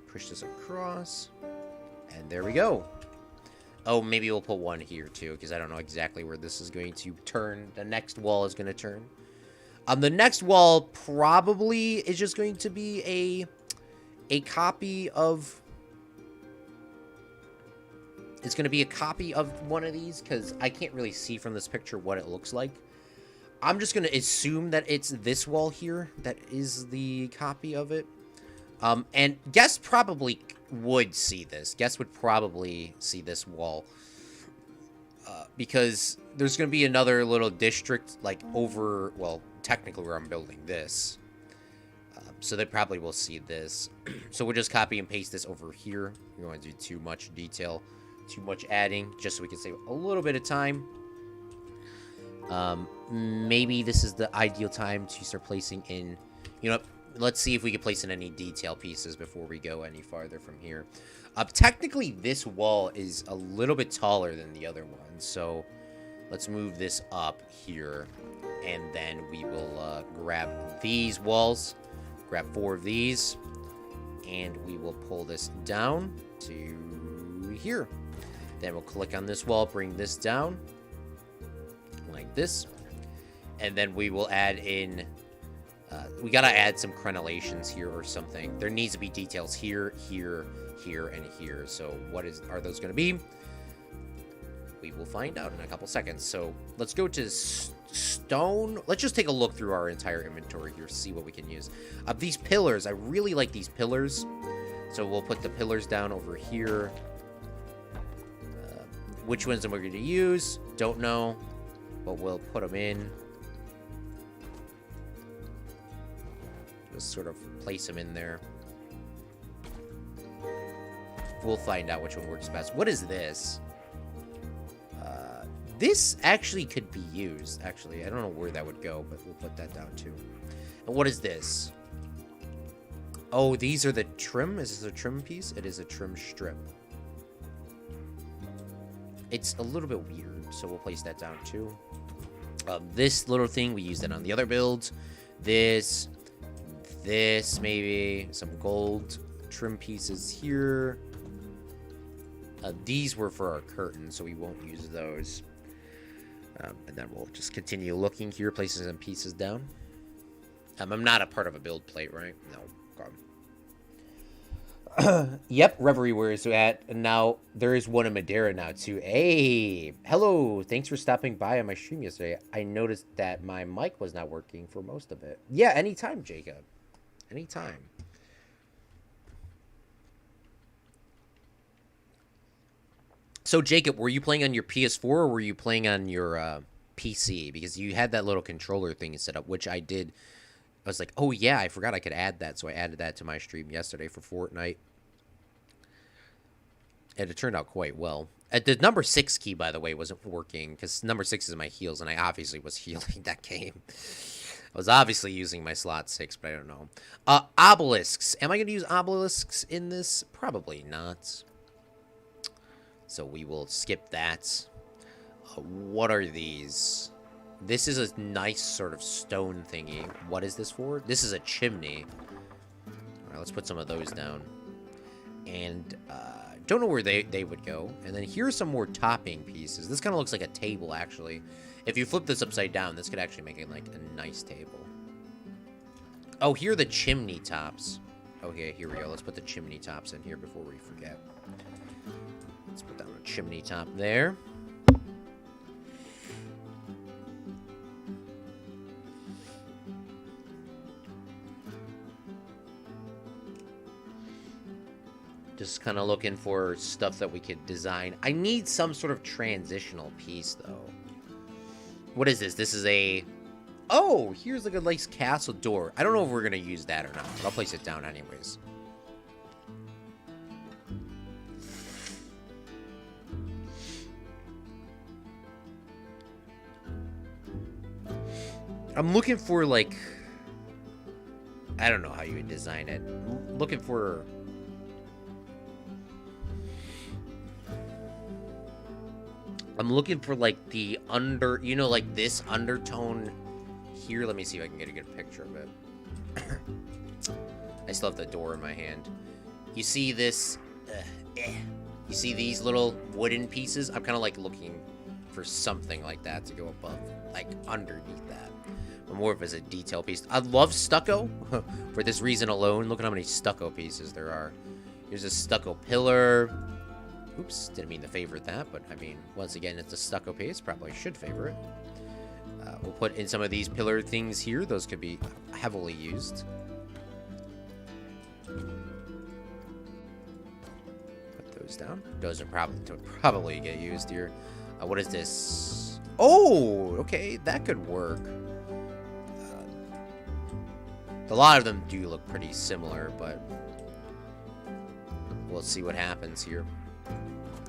Push this across, and there we go. Oh, maybe we'll put one here too, because I don't know exactly where this is going to turn. The next wall is going to turn. The next wall probably is just going to be a copy of. It's going to be a copy of one of these, because I can't really see from this picture what it looks like. I'm just going to assume that it's this wall here that is the copy of it. And guest probably would see this. Guest would probably see this wall. Because there's going to be another little district, like, over, well, technically where I'm building this. So they probably will see this. So we'll just copy and paste this over here. We don't want to do too much detail, too much adding, just so we can save a little bit of time. Maybe this is the ideal time to start placing in, you know, let's see if we can place in any detail pieces before we go any farther from here. Technically, this wall is a little bit taller than the other one, so let's move this up here, and then we will grab these walls, grab 4 of these, and we will pull this down to here. Then we'll click on this wall, bring this down, like this, and then we will add in... we gotta add some crenellations here or something. There needs to be details here, here, here, and here. So what are those gonna be? We will find out in a couple seconds. So let's go to stone. Let's just take a look through our entire inventory here, see what we can use. These pillars, I really like these pillars. So we'll put the pillars down over here. Which ones am I going to use? Don't know, but we'll put them in. Just sort of place them in there. We'll find out which one works best. What is this? This actually could be used. Actually, I don't know where that would go, but we'll put that down too. And what is this? Oh, these are the trim. Is this a trim piece? It is a trim strip. It's a little bit weird, so we'll place that down too. This little thing, we used it on the other builds. This maybe, some gold trim pieces here. These were for our curtains, so we won't use those. And then we'll just continue looking here, placing some pieces down. I'm not a part of a build plate, right? No. Okay. Yep, Reverie, where is at? And now there is one in Madeira now too. Hey, hello. Thanks for stopping by on my stream yesterday. I noticed that my mic was not working for most of it. Yeah, anytime, Jacob. Anytime. So, Jacob, were you playing on your PS4 or were you playing on your PC because you had that little controller thing set up, which I did. I was like, oh yeah, I forgot I could add that, so I added that to my stream yesterday for Fortnite. And it turned out quite well. The number 6 key, by the way, wasn't working because number 6 is my heals, and I obviously was healing that game. I was obviously using my slot 6, but I don't know. Obelisks. Am I going to use obelisks in this? Probably not. So we will skip that. What are these? This is a nice sort of stone thingy. What is this for? This is a chimney. All right, let's put some of those down. And don't know where they would go. And then here's some more topping pieces. This kind of looks like a table, actually. If you flip this upside down, this could actually make it like a nice table. Oh, here are the chimney tops. Okay, here we go. Let's put the chimney tops in here before we forget. Let's put down a chimney top there. Just kind of looking for stuff that we could design. I need some sort of transitional piece, though. What is this? This is a... Oh, here's like a nice castle door. I don't know if we're going to use that or not, but I'll place it down anyways. I'm looking for, like... I don't know how you would design it. I'm looking for... I'm looking for, like, the under... You know, like, this undertone here. Let me see if I can get a good picture of it. I still have the door in my hand. You see this... You see these little wooden pieces? I'm kind of, like, looking for something like that to go above. Like, underneath that. But more of as a detail piece. I love stucco. For this reason alone. Look at how many stucco pieces there are. Here's a stucco pillar... Oops, didn't mean to favorite that, but I mean, once again, it's a stucco piece. Probably should favor it. We'll put in some of these pillar things here. Those could be heavily used. Put those down. Those are probably get used here. What is this? Oh, okay, that could work. A lot of them do look pretty similar, but we'll see what happens here.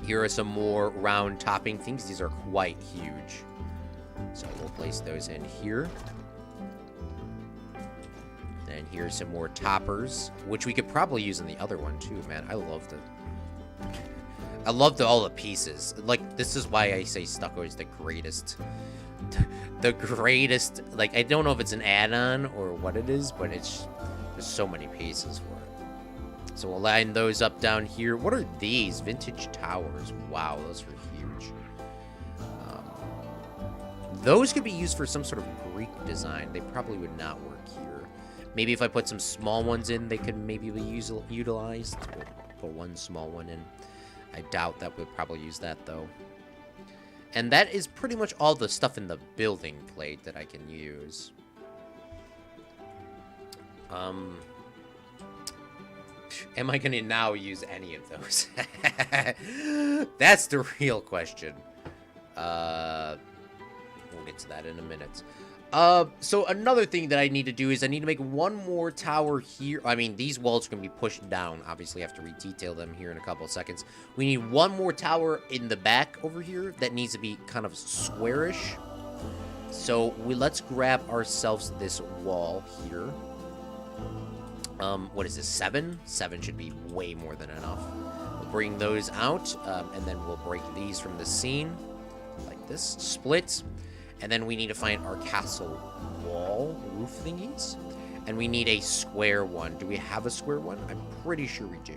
Here are some more round topping things. These are quite huge. So we'll place those in here. And here's some more toppers, which we could probably use in the other one too, man. I love all the pieces. Like, this is why I say stucco is the greatest. The greatest. Like, I don't know if it's an add-on or what it is, but there's so many pieces for it. So we'll line those up down here. What are these? Vintage towers. Wow, those are huge. Those could be used for some sort of Greek design. They probably would not work here. Maybe if I put some small ones in, they could maybe be utilized. We'll put one small one in. I doubt that we'll probably use that, though. And that is pretty much all the stuff in the building plate that I can use. Am I going to now use any of those? That's the real question. We'll get to that in a minute. So another thing that I need to do is I need to make one more tower here. I mean, these walls are going to be pushed down. Obviously, I have to redetail them here in a couple of seconds. We need one more tower in the back over here that needs to be kind of squarish. So let's grab ourselves this wall here. What is this, 7? 7 should be way more than enough. We'll bring those out, and then we'll break these from the scene, like this, split. And then we need to find our castle wall roof thingies. And we need a square one. Do we have a square one? I'm pretty sure we do.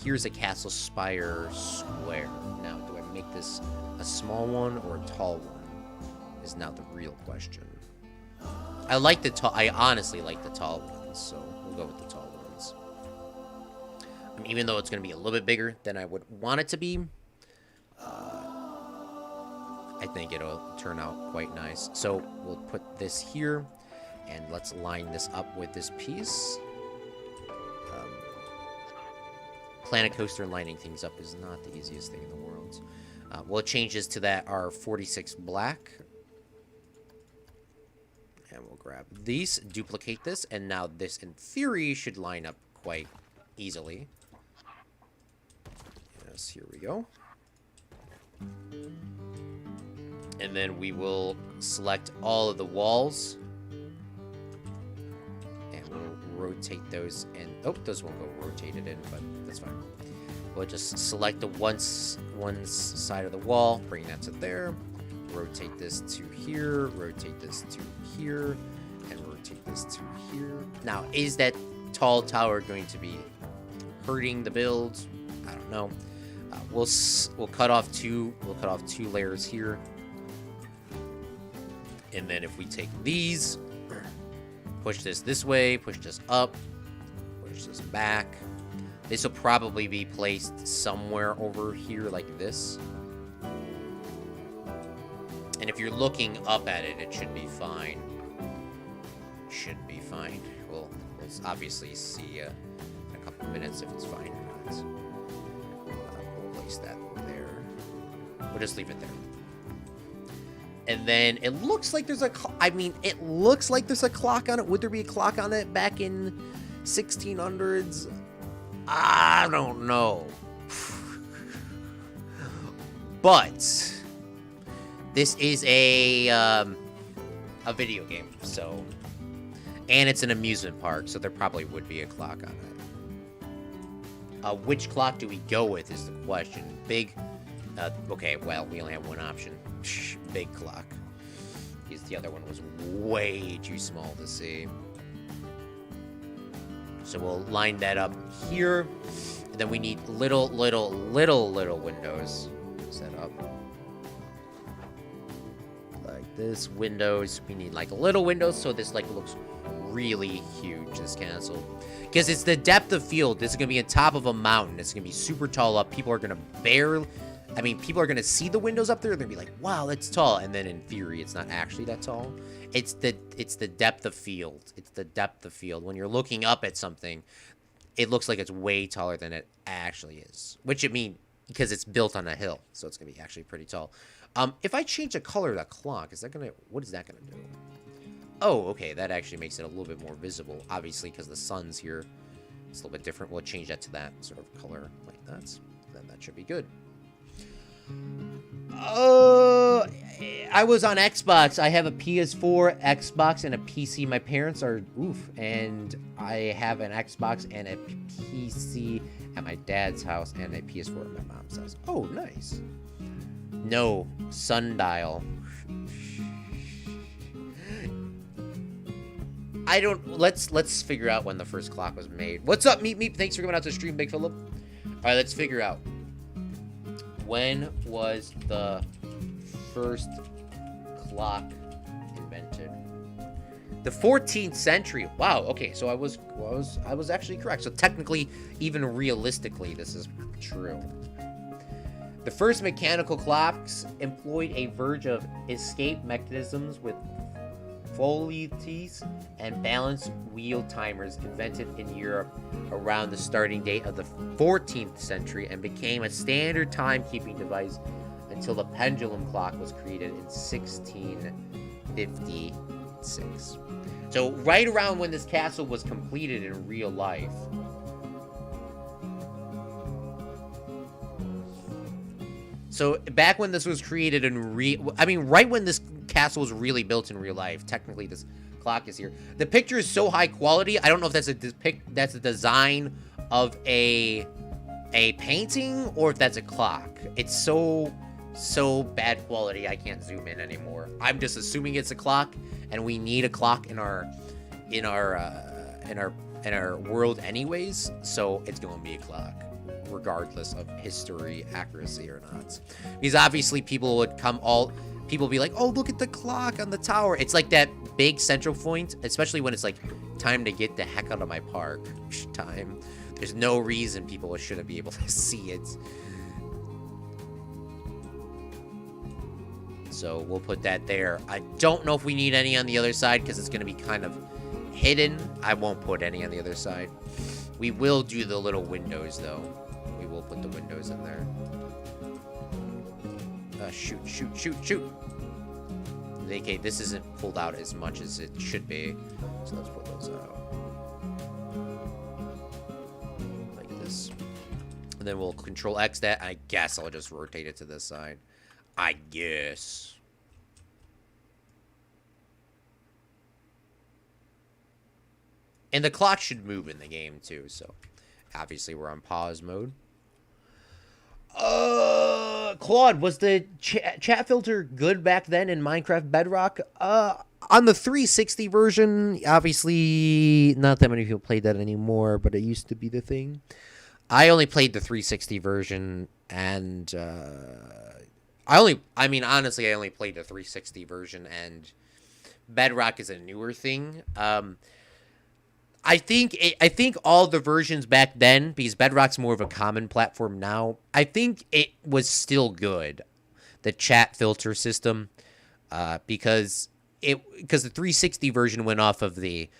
Here's a castle spire square. Now, do I make this a small one or a tall one? Is now the real question. I honestly like the tall ones, so we'll go with the tall ones. Even though it's going to be a little bit bigger than I would want it to be, I think it'll turn out quite nice. So we'll put this here, and let's line this up with this piece. Planet coaster lining things up is not the easiest thing in the world. We'll change this to our 46 black, And we'll grab these, duplicate this, and now this, in theory, should line up quite easily. Yes, here we go. And then we will select all of the walls. And we'll rotate those in. Oh, those won't go rotated in, but that's fine. We'll just select the one side of the wall, bring that to there. Rotate this to here, rotate this to here, and rotate this to here. Now, is that tall tower going to be hurting the build? I don't know. We'll cut off two layers here. And then if we take these, push this way, push this up, push this back. This will probably be placed somewhere over here like this. And if you're looking up at it, it should be fine. Should be fine. We'll obviously see in a couple minutes if it's fine or not. We'll place that there. We'll just leave it there. And then it looks like there's a... it looks like there's a clock on it. Would there be a clock on it back in 1600s? I don't know. But... this is a video game, so... and it's an amusement park, so there probably would be a clock on it. Which clock do we go with is the question. Big... okay, well, we only have one option. Big clock. Because the other one was way too small to see. So we'll line that up here. And then we need little windows set up. Like this, windows. We need like little windows so this like looks really huge, this castle. Because it's the depth of field. This is going to be on top of a mountain. It's going to be super tall up. People are going to people are going to see the windows up there. They're going to be like, wow, that's tall. And then in theory, it's not actually that tall. It's the depth of field. It's the depth of field. When you're looking up at something, it looks like it's way taller than it actually is. Which because it's built on a hill. So it's going to be actually pretty tall. If I change the color of that clock, what is that going to do? Oh, okay. That actually makes it a little bit more visible. Obviously, because the sun's here. It's a little bit different. We'll change that to that sort of color like that. Then that should be good. I was on Xbox. I have a PS4, Xbox, and a PC. My parents are and I have an Xbox and a PC at my dad's house and a PS4 at my mom's house. Oh, nice. No sundial. Let's figure out when the first clock was made. What's up, Meep? Thanks for coming out to stream, Big Phillip. All right, let's figure out. When was the first clock invented? The 14th century. Wow. Okay, so I was actually correct. So technically, even realistically, this is true. The first mechanical clocks employed a verge of escape mechanisms with Folieties and balanced wheel timers invented in Europe around the starting date of the 14th century and became a standard timekeeping device until the pendulum clock was created in 1656. So right around when this castle was completed in real life. So back when this was created in right when this castle was really built in real life. Technically, this clock is here. The picture is so high quality. I don't know if that's a design of a painting or if that's a clock. It's so bad quality. I can't zoom in anymore. I'm just assuming it's a clock, and we need a clock in our world anyways. So it's going to be a clock, regardless of history accuracy or not. Because obviously people would be like, oh, look at the clock on the tower. It's like that big central point, especially when it's like time to get the heck out of my park time. There's no reason people shouldn't be able to see it. So we'll put that there. I don't know if we need any on the other side because it's going to be kind of hidden. I won't put any on the other side. We will do the little windows, though. We will put the windows in there. Shoot. Okay, this isn't pulled out as much as it should be. So let's put those out. Like this. And then we'll Control X that. I guess I'll just rotate it to this side. I guess. And the clock should move in the game too, so obviously we're on pause mode. Claude, was the chat filter good back then in Minecraft Bedrock? On the 360 version, obviously not that many people played that anymore, but it used to be the thing. I only played the 360 version, and honestly, I only played the 360 version, and Bedrock is a newer thing. I think all the versions back then, because Bedrock's more of a common platform now, I think it was still good, the chat filter system, because the 360 version went off of the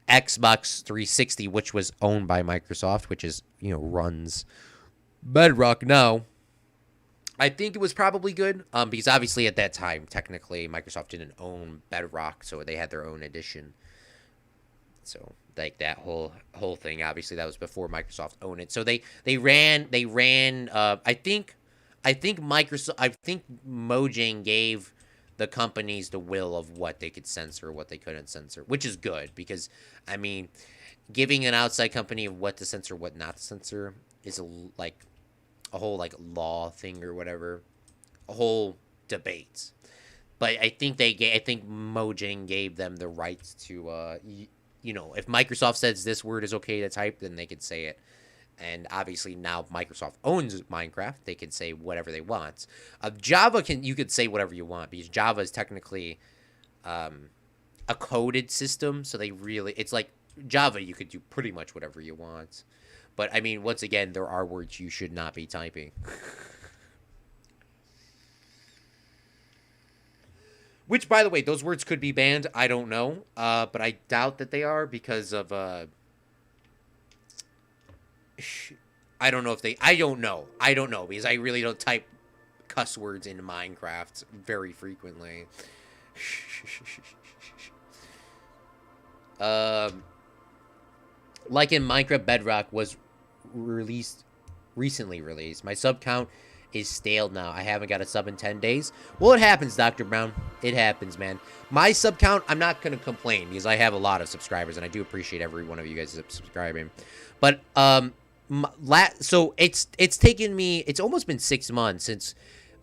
Xbox 360, which was owned by Microsoft, which is, runs Bedrock now. I think it was probably good, because obviously at that time, technically, Microsoft didn't own Bedrock, so they had their own edition. So like that whole thing, obviously that was before Microsoft owned it. So they ran I think Mojang gave the companies the will of what they could censor, what they couldn't censor, which is good because giving an outside company of what to censor, what not to censor is a whole law thing or whatever, a whole debate. But I think Mojang gave them the rights to if Microsoft says this word is okay to type, then they could say it. And obviously now Microsoft owns Minecraft, they can say whatever they want. Java you could say whatever you want because Java is technically a coded system. So it's like Java, you could do pretty much whatever you want. But once again, there are words you should not be typing. Which, by the way, those words could be banned. I don't know. But I doubt that they are because of... I don't know if they... I don't know because I really don't type cuss words into Minecraft very frequently. Like in Minecraft Bedrock was recently released. My sub count is stale now. I haven't got a sub in 10 days. Well, it happens, Dr. Brown. It happens, man. My sub count, I'm not going to complain because I have a lot of subscribers, and I do appreciate every one of you guys subscribing. But, so it's taken me, it's almost been 6 months since,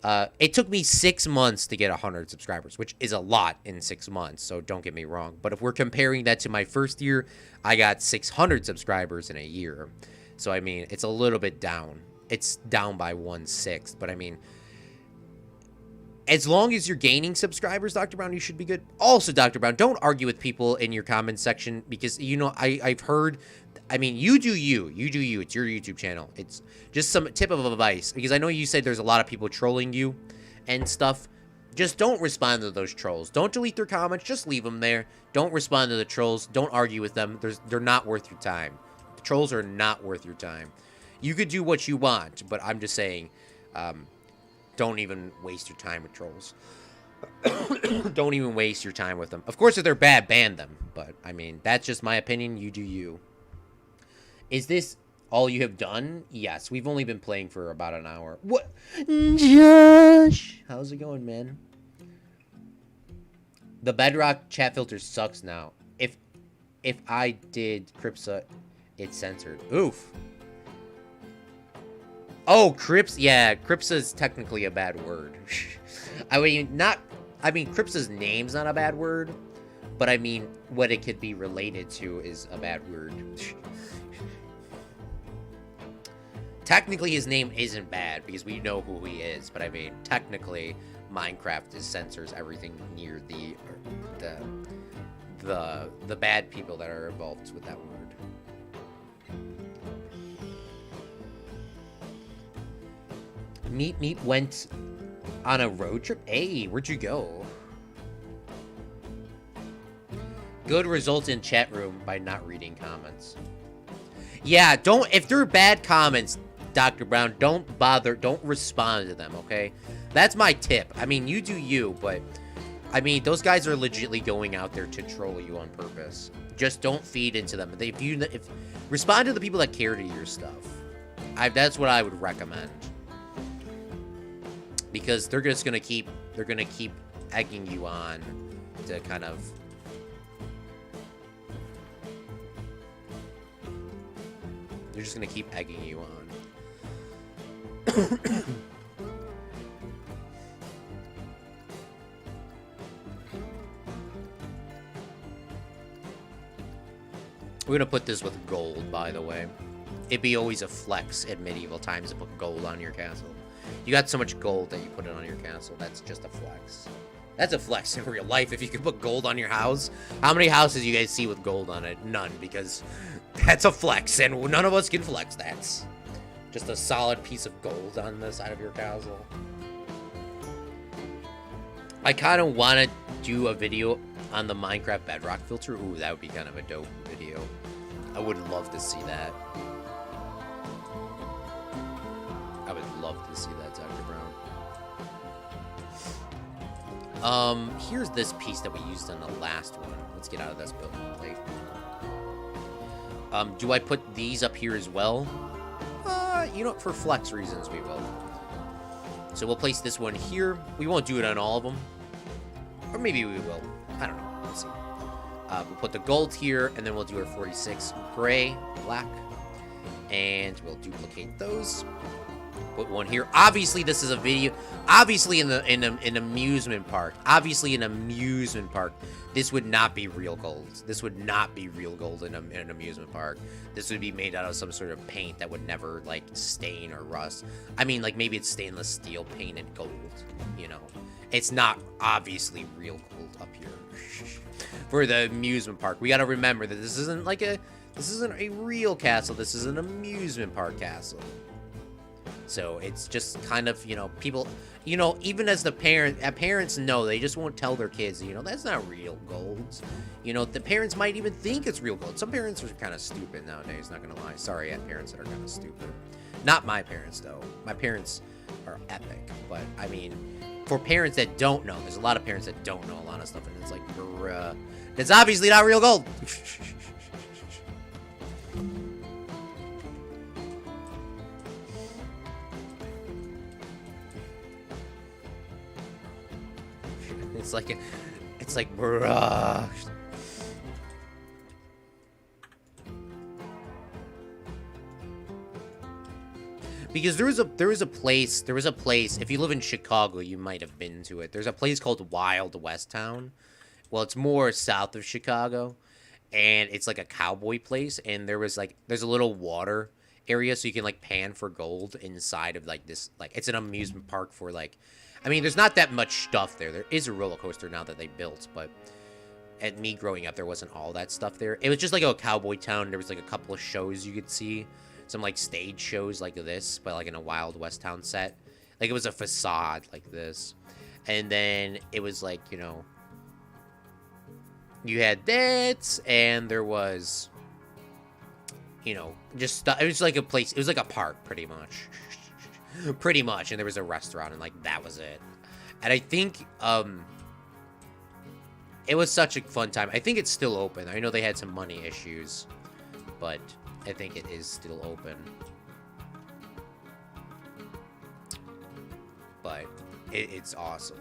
it took me 6 months to get 100 subscribers, which is a lot in 6 months, so don't get me wrong. But if we're comparing that to my first year, I got 600 subscribers in a year. So, it's a little bit down. It's down by 1/6, but as long as you're gaining subscribers, Dr. Brown, you should be good. Also, Dr. Brown, don't argue with people in your comments section because, I've heard, you do you. You do you. It's your YouTube channel. It's just some tip of advice because I know you said there's a lot of people trolling you and stuff. Just don't respond to those trolls. Don't delete their comments. Just leave them there. Don't respond to the trolls. Don't argue with them. They're not worth your time. The trolls are not worth your time. You could do what you want, but I'm just saying, don't even waste your time with trolls. Don't even waste your time with them. Of course, if they're bad, ban them. But, that's just my opinion. You do you. Is this all you have done? Yes. We've only been playing for about an hour. What? Josh! How's it going, man? The Bedrock chat filter sucks now. If I did Cripsa, it's censored. Oof. Oh, Crips. Yeah, Cripsa is technically a bad word. Cripsa's name's not a bad word, but what it could be related to is a bad word. Technically, his name isn't bad because we know who he is, but technically, Minecraft censors everything near the bad people that are involved with that word. Meep went on a road trip. Hey, where'd you go? Good results in chat room by not reading comments. Yeah, if they're bad comments, Dr. Brown, don't respond to them, okay? That's my tip. You do you, but I mean, those guys are legitimately going out there to troll you on purpose. Just don't feed into them. If respond to the people that care to your stuff. That's what I would recommend. Because they're just gonna keep egging you on to kind of. They're just gonna keep egging you on. We're gonna put this with gold, by the way. It'd be always a flex in medieval times to put gold on your castle. You got so much gold that you put it on your castle. That's just a flex. That's a flex in real life if you can put gold on your house. How many houses you guys see with gold on it? None, because that's a flex, and none of us can flex that. Just a solid piece of gold on the side of your castle. I kind of want to do a video on the Minecraft Bedrock filter. Ooh, that would be kind of a dope video. I would love to see that. I would love to see that, Dr. Brown. Here's this piece that we used on the last one. Let's get out of this building plate. Do I put these up here as well? You know, for flex reasons, we will. So we'll place this one here. We won't do it on all of them. Or maybe we will. I don't know. Let's see. We'll put the gold here, and then we'll do our 46 gray, black. And we'll duplicate those. Put one here. Obviously, this is a video. Obviously, in an amusement park. Obviously, in an amusement park, this would not be real gold. This would not be real gold in an amusement park. This would be made out of some sort of paint that would never, like, stain or rust. I mean, like, maybe it's stainless steel painted gold, you know. It's not obviously real gold up here. For the amusement park, we gotta remember that this isn't a real castle. This is an amusement park castle. So it's just kind of, you know, people, you know, even as the parents know, they just won't tell their kids, you know, that's not real gold. You know, the parents might even think it's real gold. Some parents are kind of stupid nowadays, not gonna lie. Sorry, I have parents that are kind of stupid. Not my parents, though. My parents are epic. But, I mean, for parents that don't know, there's a lot of parents that don't know a lot of stuff, and it's like, bruh, it's obviously not real gold. It's like, bruh. Because there was a place, if you live in Chicago, you might have been to it. There's a place called Wild West Town. Well, it's more south of Chicago, and it's like a cowboy place, and there's a little water area, so you can, like, pan for gold inside of, like, this, like, it's an amusement park for, like, I mean, there's not that much stuff there. There is a roller coaster now that they built, but at me growing up, there wasn't all that stuff there. It was just like a cowboy town. There was, like, a couple of shows you could see. Some, like, stage shows like this, but, like, in a Wild West Town set. Like, it was a facade like this. And then it was, like, you know, you had that, and there was, you know, just stuff. It was like a place. It was like a park, pretty much. Pretty much. And there was a restaurant, and, like, that was it. And I think, it was such a fun time. I think it's still open. I know they had some money issues, but I think it is still open. But it's awesome.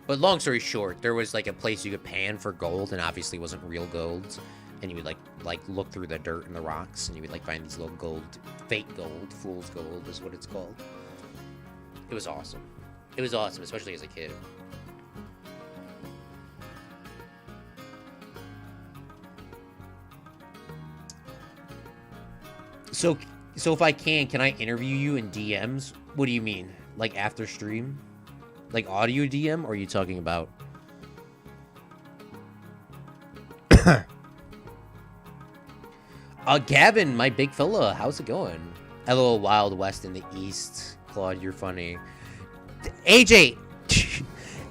But long story short, there was, like, a place you could pan for gold, and obviously wasn't real gold. And you would, like look through the dirt and the rocks, and you would, like, find these little gold, fake gold, fool's gold is what it's called. It was awesome. It was awesome, especially as a kid. So if I can I interview you in DMs? What do you mean? Like, after stream? Like, audio DM? Or are you talking about... Gavin, my big fella, how's it going? LOL Wild West in the East. Claude, you're funny. AJ!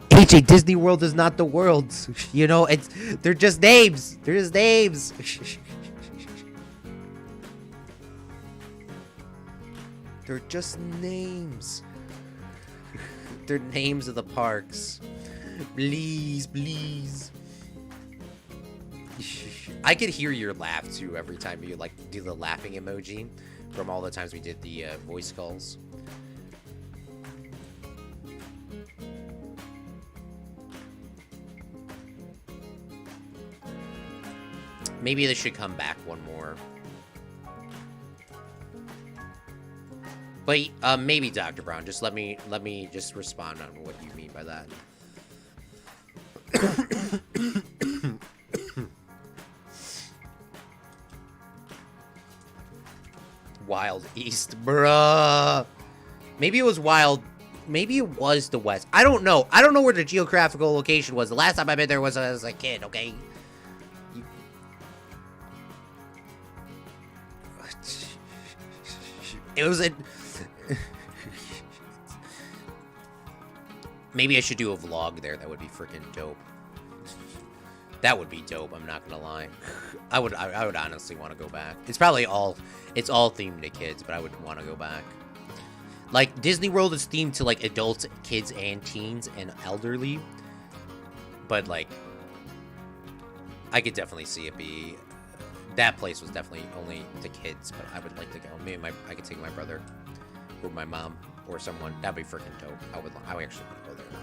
AJ, Disney World is not the world. You know, they're just names. They're just names. They're just names. They're names of the parks. Please, please. I could hear your laugh too every time you like do the laughing emoji from all the times we did the voice calls. Maybe this should come back one more. But maybe Dr. Brown, just let me just respond on what you mean by that. Wild East, bruh. Maybe it was Wild. Maybe it was the West. I don't know. I don't know where the geographical location was. The last time I've been there was as a kid, okay? It was a... Maybe I should do a vlog there. That would be freaking dope. That would be dope, I'm not gonna lie. I would honestly want to go back. It's probably all... It's all themed to kids, but I would want to go back. Like, Disney World is themed to, like, adults, kids, and teens, and elderly. But, like... I could definitely see it be... That place was definitely only to kids, but I would like to go. Maybe I could take my brother, or my mom, or someone. That'd be freaking dope. I would actually want to go there now.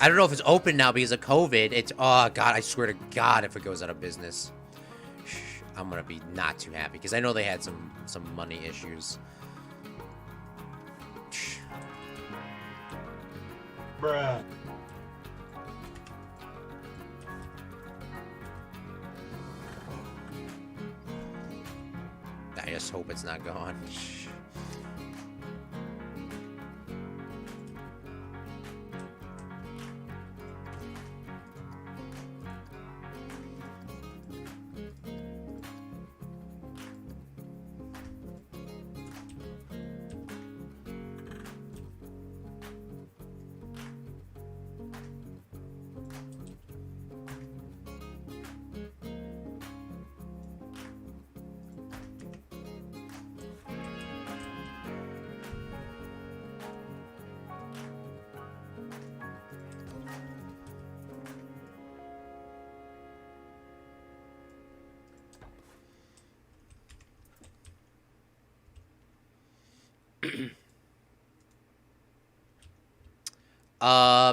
I don't know if it's open now because of COVID. It's, oh god, I swear to God, if it goes out of business, I'm gonna be not too happy because I know they had some money issues. Bruh. I just hope it's not gone.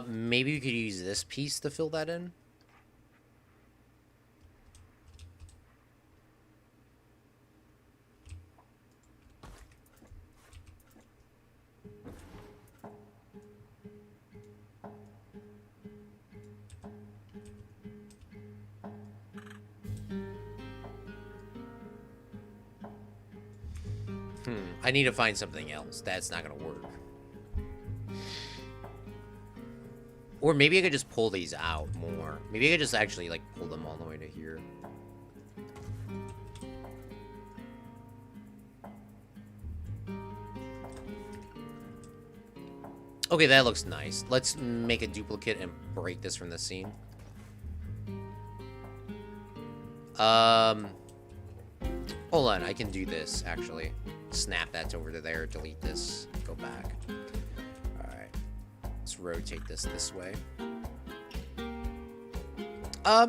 Maybe we could use this piece to fill that in. I need to find something else. That's not gonna work. Or maybe I could just pull these out more. Maybe I could just actually, like, pull them all the way to here. Okay, that looks nice. Let's make a duplicate and break this from the scene. Hold on, I can do this, actually. Snap that over to there, delete this, go back. Alright. Let's rotate this way.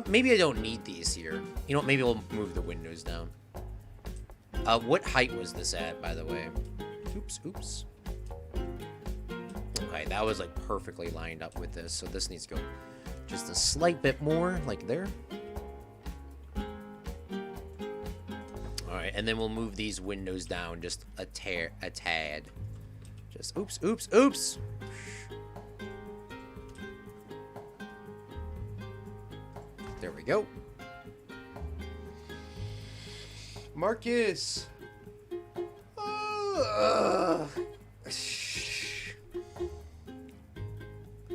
Maybe I don't need these here. You know what, maybe we'll move the windows down. What height was this at, by the way? Oops. Okay, that was, like, perfectly lined up with this, so this needs to go just a slight bit more, like there. Alright, and then we'll move these windows down just a tad. Just, oops. There we go. Marcus!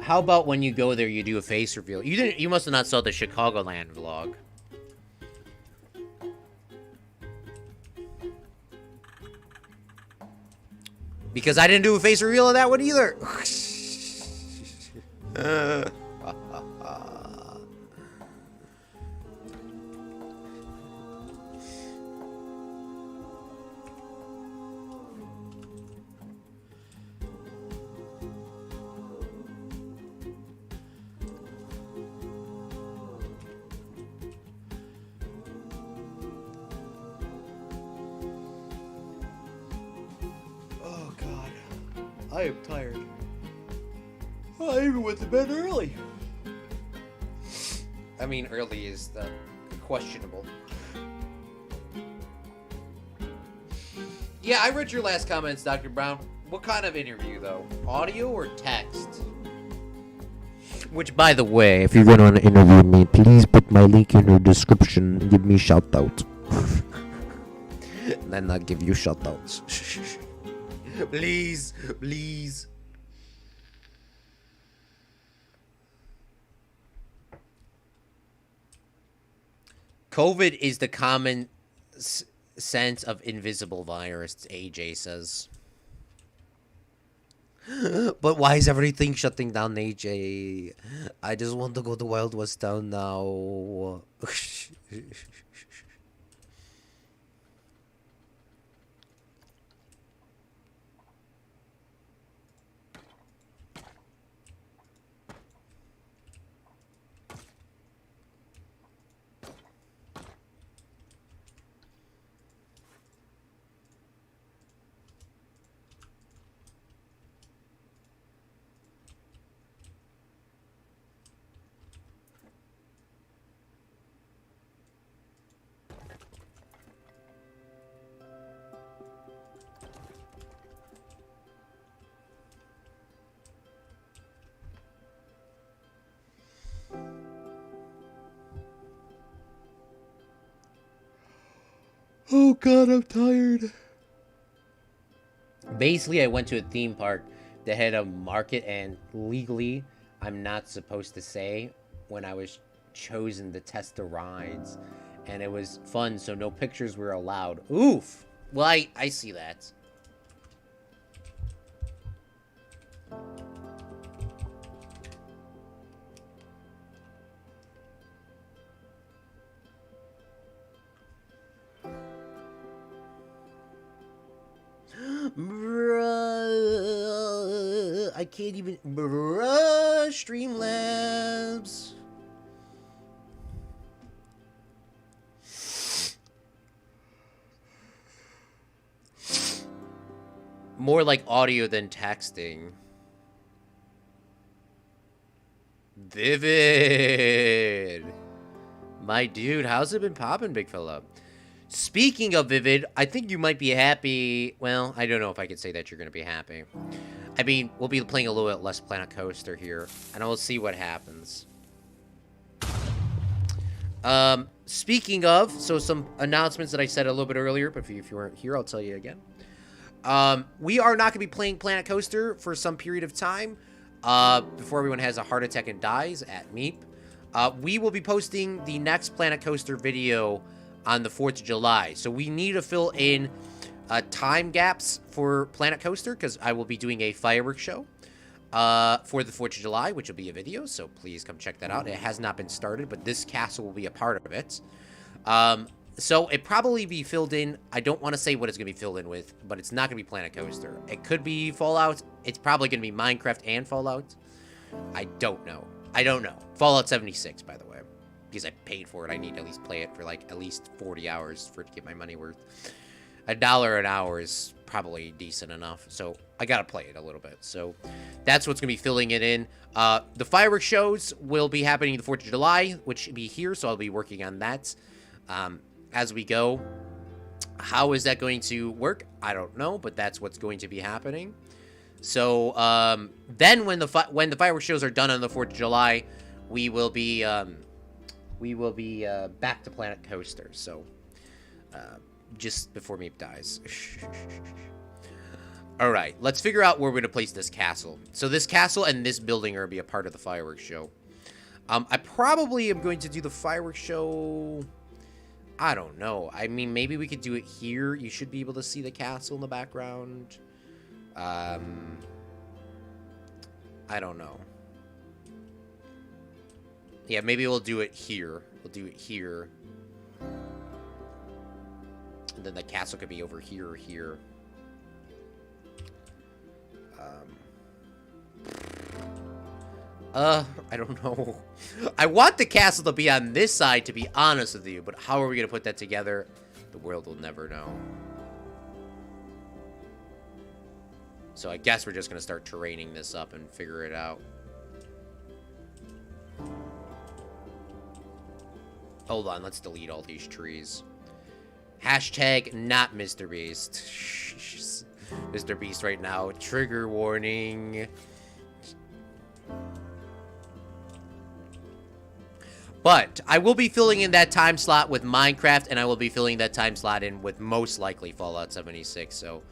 How about when you go there, you do a face reveal? You must have not saw the Chicagoland vlog. Because I didn't do a face reveal of that one either. I am tired. I even went to bed early. I mean, early is questionable. Yeah, I read your last comments, Dr. Brown. What kind of interview, though? Audio or text? Which, by the way, if you're going to want to interview me, please put my link in your description and give me shout out. And then I'll give you shout outs. Please, please. COVID is the common sense of invisible virus, AJ says. But why is everything shutting down, AJ? I just want to go to Wild West Town now. Oh god, I'm tired. Basically, I went to a theme park that had a market, and legally, I'm not supposed to say when I was chosen to test the rides. And it was fun, so no pictures were allowed. Oof! Well, I see that. Bruh, I can't even. Bruh, Streamlabs. More like audio than texting. Vivid. My dude, how's it been popping, big fella? Speaking of Vivid, I think you might be happy. Well, I don't know if I could say that you're going to be happy. I mean, we'll be playing a little bit less Planet Coaster here, and we'll see what happens. Speaking of, so some announcements that I said a little bit earlier, but if you weren't here, I'll tell you again. We are not going to be playing Planet Coaster for some period of time, before everyone has a heart attack and dies at Meep. We will be posting the next Planet Coaster video on the 4th of July. So we need to fill in time gaps for Planet Coaster, because I will be doing a fireworks show for the 4th of July, which will be a video. So please come check that out. It has not been started, but this castle will be a part of it. So it probably be filled in. I don't want to say what it's going to be filled in with, but it's not going to be Planet Coaster. It could be Fallout. It's probably going to be Minecraft and Fallout. I don't know. I don't know. Fallout 76, by the way. Because I paid for it. I need to at least play it for like at least 40 hours for it to get my money worth. $1 an hour is probably decent enough. So I got to play it a little bit. So that's what's going to be filling it in. The fireworks shows will be happening the 4th of July, which should be here. So I'll be working on that as we go. How is that going to work? I don't know, but that's what's going to be happening. So then when the fireworks shows are done on the 4th of July, we will be back to Planet Coaster. So just before Meep dies. All right, let's figure out where we're going to place this castle. So this castle and this building are going to be a part of the fireworks show. I probably am going to do the fireworks show. I don't know. I mean, maybe we could do it here. You should be able to see the castle in the background. I don't know. Yeah, maybe we'll do it here. We'll do it here. And then the castle could be over here or here. I don't know. I want the castle to be on this side, to be honest with you, but how are we going to put that together? The world will never know. So I guess we're just going to start terraining this up and figure it out. Hold on, let's delete all these trees. Hashtag not Mr. Beast. Mr. Beast right now. Trigger warning. But I will be filling in that time slot with Minecraft, and I will be filling that time slot in with most likely Fallout 76. So,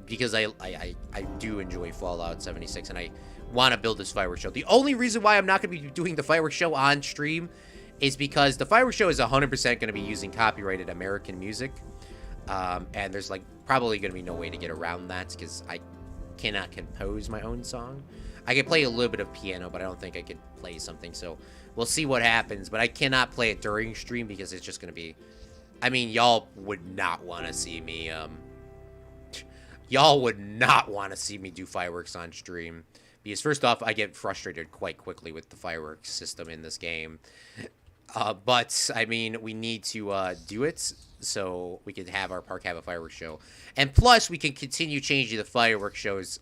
because I do enjoy Fallout 76, and I want to build this fireworks show. The only reason why I'm not going to be doing the fireworks show on stream is because the fireworks show is 100% going to be using copyrighted American music. And there's, like, probably going to be no way to get around that because I cannot compose my own song. I can play a little bit of piano, but I don't think I could play something, so we'll see what happens. But I cannot play it during stream because it's just going to be... I mean, y'all would not want to see me, y'all would not want to see me do fireworks on stream. Because first off, I get frustrated quite quickly with the fireworks system in this game. But, I mean, we need to do it so we can have our park have a fireworks show. And plus, we can continue changing the fireworks shows.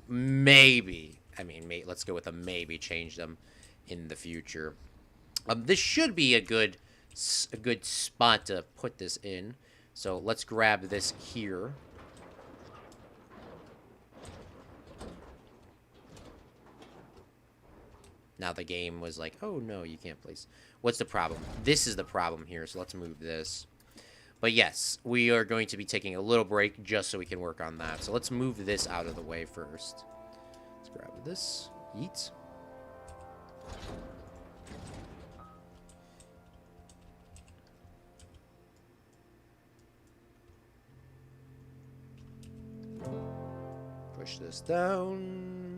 Maybe, I mean, let's go with a maybe, change them in the future. This should be a good spot to put this in. So let's grab this here. Now the game was like, oh no, you can't place. What's the problem? This is the problem here, so let's move this. But yes, we are going to be taking a little break just so we can work on that. So let's move this out of the way first. Let's grab this. Yeet. Push this down.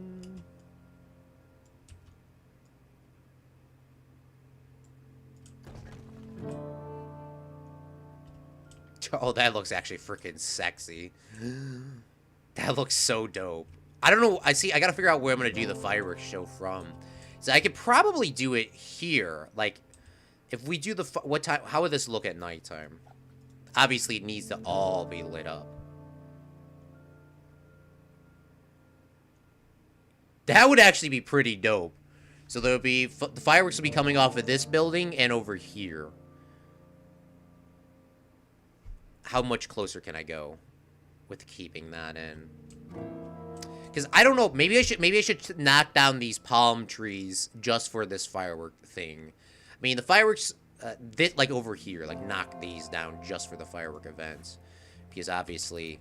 Oh, that looks actually freaking sexy. That looks so dope. I don't know. I gotta figure out where I'm gonna do the fireworks show from. So I could probably do it here. Like, if we do the... What time... How would this look at nighttime? Obviously, it needs to all be lit up. That would actually be pretty dope. So there would be... The fireworks will be coming off of this building and over here. How much closer can I go with keeping that in? Because I don't know. Maybe I should knock down these palm trees just for this firework thing. I mean, the fireworks, like over here, like knock these down just for the firework events. Because obviously,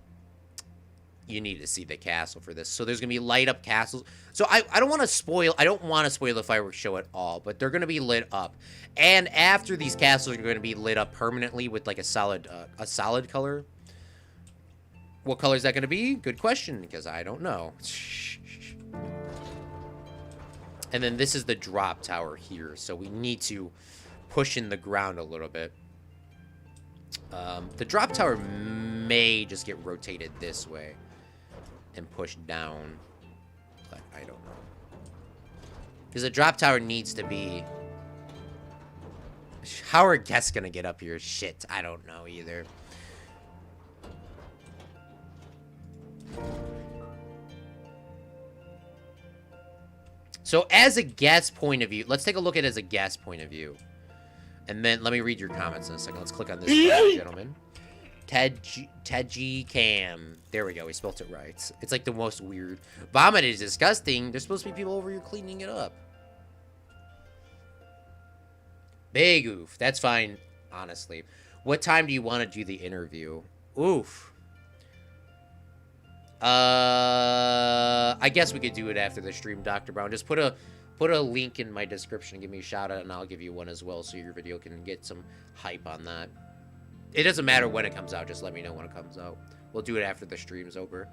you need to see the castle for this. So there's gonna be light up castles. So I don't want to spoil. I don't want to spoil the fireworks show at all. But they're gonna be lit up. And after these castles are going to be lit up permanently with like a solid color. What color is that going to be? Good question, because I don't know. And then this is the drop tower here, so we need to push in the ground a little bit. The drop tower may just get rotated this way and pushed down, but I don't know. Because the drop tower needs to be... How are guests gonna get up here? Shit, I don't know either. So as a guest point of view, let's take a look at it as a guest point of view. And then let me read your comments in a second. Let's click on this gentleman. Tedgy Cam. There we go. We spelled it right. It's like the most weird. Vomit is disgusting. There's supposed to be people over here cleaning it up. Big oof. That's fine, honestly. What time do you want to do the interview? Oof. I guess we could do it after the stream, Dr. Brown. Just put a link in my description and give me a shout out, and I'll give you one as well, so your video can get some hype on that. It doesn't matter when it comes out. Just let me know when it comes out. We'll do it after the stream's over.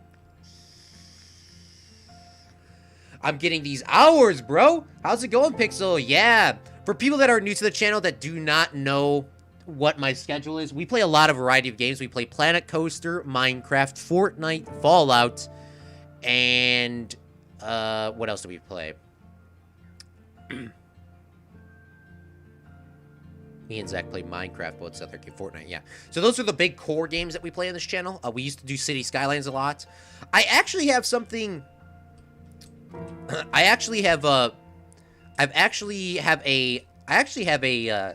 I'm getting these hours, bro. How's it going, Pixel? Yeah. For people that are new to the channel that do not know what my schedule is, we play a lot of variety of games. We play Planet Coaster, Minecraft, Fortnite, Fallout, and what else do we play? Me and Zach play Minecraft. What's the other game? Fortnite, yeah. So those are the big core games that we play on this channel. We used to do City Skylines a lot. I actually have something... I actually have a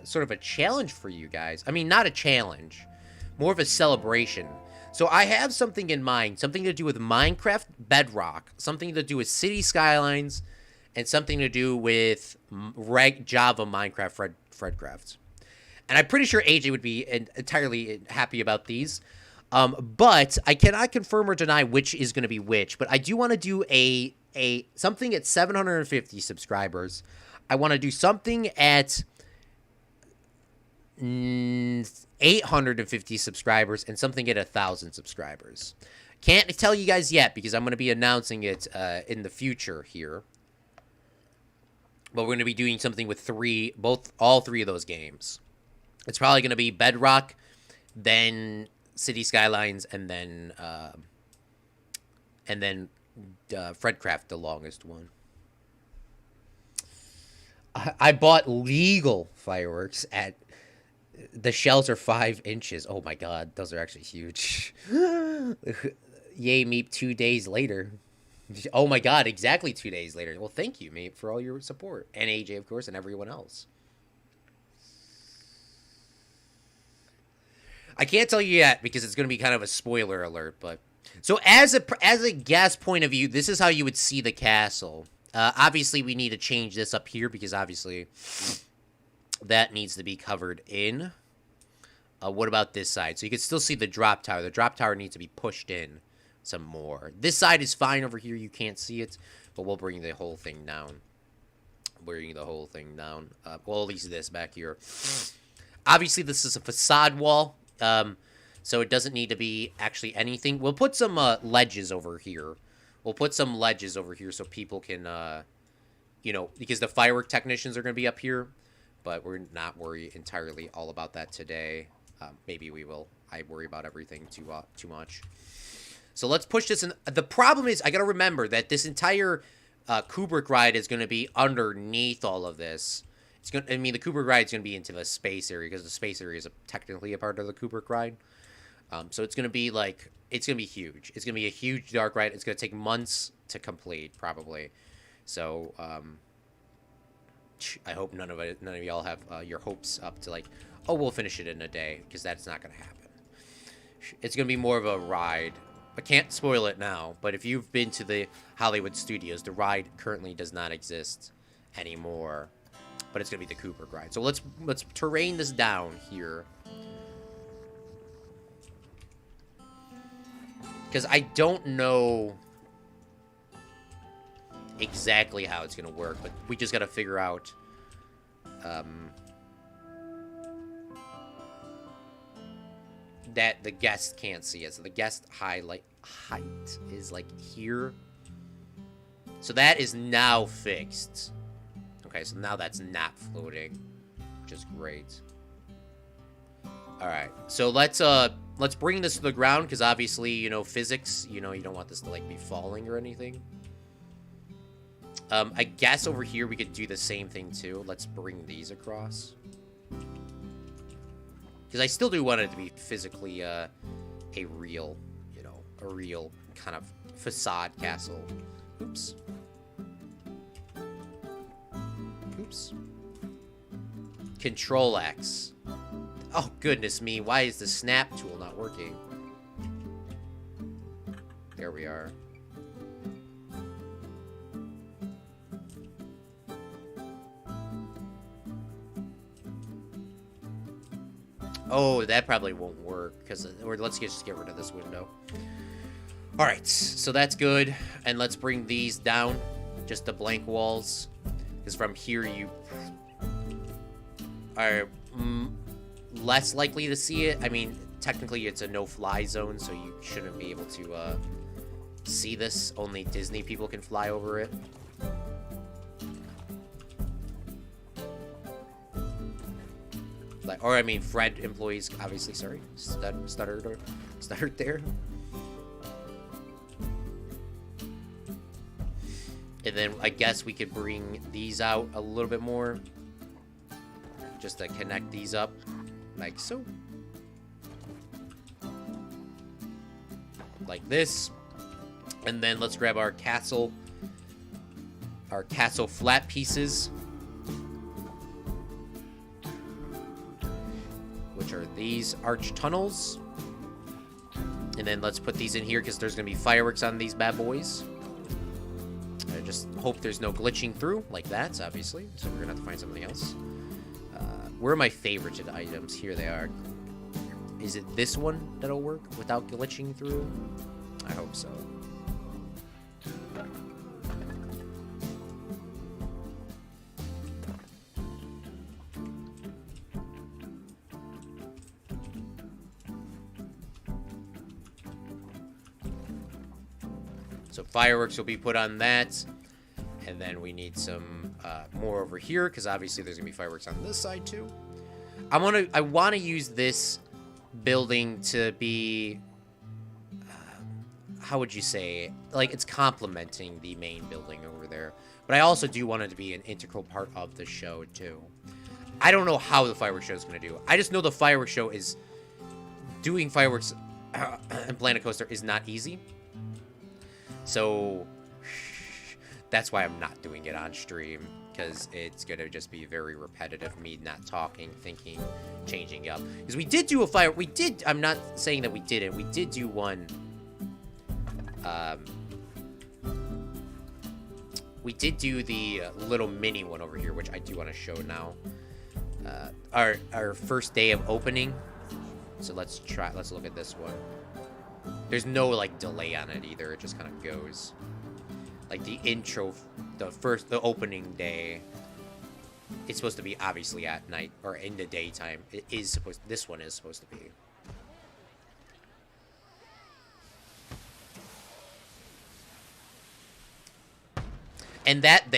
sort of a challenge for you guys. I mean, not a challenge. More of a celebration. So I have something in mind. Something to do with Minecraft Bedrock. Something to do with City Skylines. And something to do with Java Minecraft Fredcraft. And I'm pretty sure AJ would be entirely happy about these. But I cannot confirm or deny which is going to be which. But I do want to do something at 750 subscribers. I want to do something at 850 subscribers and something at 1,000 subscribers. Can't tell you guys yet because I'm going to be announcing it in the future here. But we're going to be doing something with all three of those games. It's probably going to be Bedrock, then City Skylines, and then Fredcraft, the longest one. I bought legal fireworks at... The shells are 5 inches. Oh my god, those are actually huge. Yay, Meep, 2 days later. Oh my god, exactly 2 days later. Well, thank you, Meep, for all your support. And AJ, of course, and everyone else. I can't tell you yet because it's going to be kind of a spoiler alert, but... So as a guest point of view, this is how you would see the castle. Obviously, we need to change this up here because obviously that needs to be covered in. What about this side? So you can still see the drop tower. The drop tower needs to be pushed in some more. This side is fine over here. You can't see it, but we'll bring the whole thing down. Well, at least this back here. Obviously, this is a facade wall. So it doesn't need to be actually anything. We'll put some ledges over here. So people can, because the firework technicians are going to be up here. But we're not worried entirely all about that today. Maybe we will. I worry about everything too much. So let's push this in. The problem is I got to remember that this entire Kubrick ride is going to be underneath all of this. The Kubrick ride is going to be into the space area because the space area is technically a part of the Kubrick ride. So it's going to be huge. It's going to be a huge dark ride. It's going to take months to complete, probably. So, I hope none of y'all have your hopes up to we'll finish it in a day, because that's not going to happen. It's going to be more of a ride. I can't spoil it now, but if you've been to the Hollywood Studios, the ride currently does not exist anymore. But it's going to be the Kubrick ride. So let's terrain this down here. Because I don't know exactly how it's going to work, but we just got to figure out that the guest can't see it. So the guest height is here. So that is now fixed. Okay, so now that's not floating, which is great. All right, so let's bring this to the ground because obviously, physics, you don't want this to be falling or anything. I guess over here we could do the same thing too. Let's bring these across. Because I still do want it to be physically a real kind of facade castle. Oops. Control X. Oh, goodness me. Why is the snap tool not working? There we are. Oh, that probably won't work, or let's just get rid of this window. All right, so that's good. And let's bring these down, just the blank walls. Because from here you are less likely to see it. I mean, technically it's a no-fly zone, so you shouldn't be able to see this. Only Disney people can fly over it. Or I mean, Fred employees, obviously. Sorry, stuttered there. And then I guess we could bring these out a little bit more. just to connect these up, like so. Like this. And then let's grab our castle flat pieces, which are these arch tunnels. And then let's put these in here because there's going to be fireworks on these bad boys. I just hope there's no glitching through like that, obviously. So we're going to have to find something else. Where are my favorited items? Here they are. Is it this one that'll work without glitching through? I hope so. So fireworks will be put on that. And then we need some more over here, because obviously there's gonna be fireworks on this side too. I want to use this building to be, how would you say, like it's complementing the main building over there. But I also do want it to be an integral part of the show too. I don't know how the fireworks show is gonna do. I just know the fireworks show is doing fireworks in Planet Coaster is not easy. So that's why I'm not doing it on stream, because it's going to just be very repetitive, me not talking, thinking, changing up. Because we did do a fire, I'm not saying that we didn't, we did do one, we did do the little mini one over here, which I do want to show now. Our first day of opening. So let's look at this one. There's no, like, delay on it either. It just kind of goes. Like, the intro, the opening day, it's supposed to be, obviously, at night, or in the daytime. This one is supposed to be. And that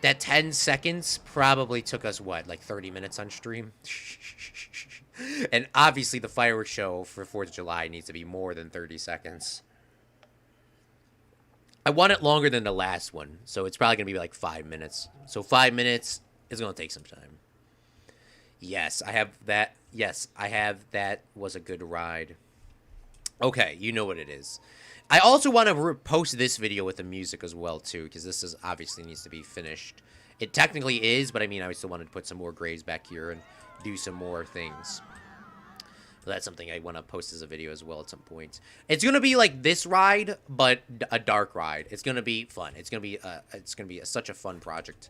10 seconds probably took us, what, like 30 minutes on stream? And obviously the fireworks show for 4th of July needs to be more than 30 seconds. I want it longer than the last one, so it's probably going to be like 5 minutes. So 5 minutes is going to take some time. Yes, I have that. Yes, I have that. Was a good ride. Okay, you know what it is. I also want to post this video with the music as well, too, because this is obviously needs to be finished. It technically is, but I mean, I still wanted to put some more graves back here and do some more things. So that's something I want to post as a video as well at some point. It's gonna be like this ride, but a dark ride. It's gonna be fun. It's gonna be such a fun project.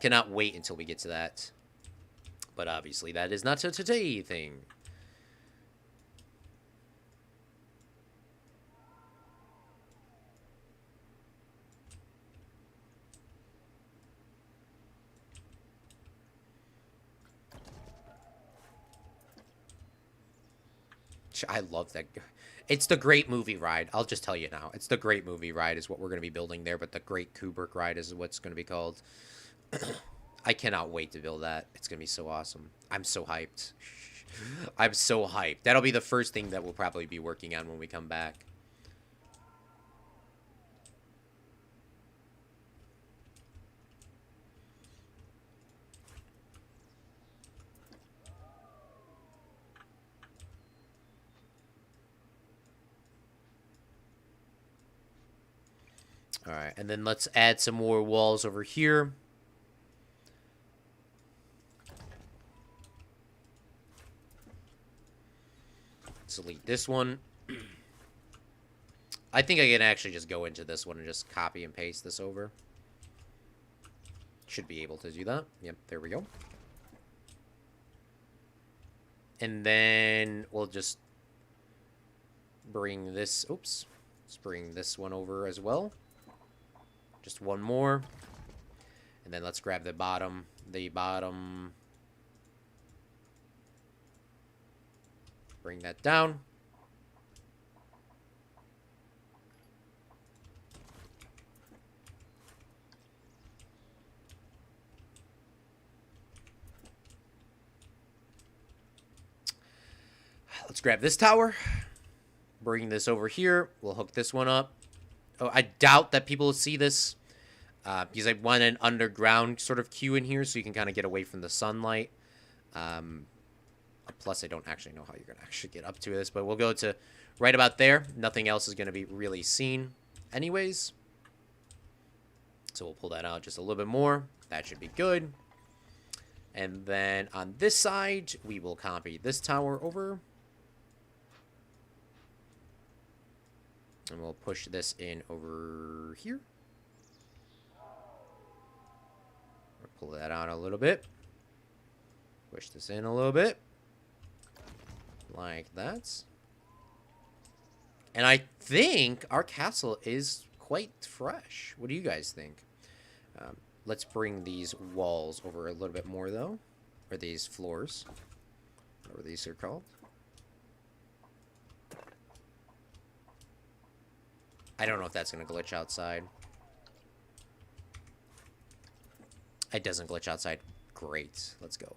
Cannot wait until we get to that. But obviously, that is not a today thing. I love that. It's the Great Movie Ride. I'll just tell you now. It's the Great Movie Ride is what we're going to be building there, but the Great Kubrick Ride is what's going to be called. I cannot wait to build that. It's going to be so awesome. I'm so hyped. I'm so hyped. That'll be the first thing that we'll probably be working on when we come back. All right, and then let's add some more walls over here. Let's delete this one. I think I can actually just go into this one and just copy and paste this over. Should be able to do that. Yep, there we go. And then we'll just bring this, oops, let's bring this one over as well. Just one more. And then let's grab the bottom. Bring that down. Let's grab this tower. Bring this over here. We'll hook this one up. Oh, I doubt that people will see this. Because I want an underground sort of queue in here so you can kind of get away from the sunlight. Plus, I don't actually know how you're going to actually get up to this, but we'll go to right about there. Nothing else is going to be really seen anyways. So we'll pull that out just a little bit more. That should be good. And then on this side, we will copy this tower over. And we'll push this in over here. Pull that out a little bit. Push this in a little bit. Like that. And I think our castle is quite fresh. What do you guys think? Let's bring these walls over a little bit more, though. Or these floors. Whatever these are called. I don't know if that's going to glitch outside. It doesn't glitch outside. Great. Let's go.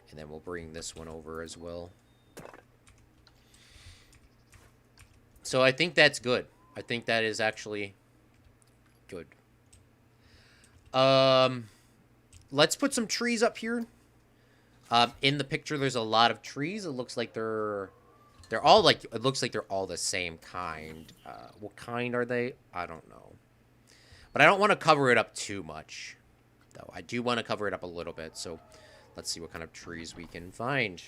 And then we'll bring this one over as well. So I think that's good. I think that is actually good. Let's put some trees up here. In the picture, there's a lot of trees. It looks like they're all like, it looks like they're all the same kind. What kind are they? I don't know. But I don't want to cover it up too much, though. I do want to cover it up a little bit. So let's see what kind of trees we can find.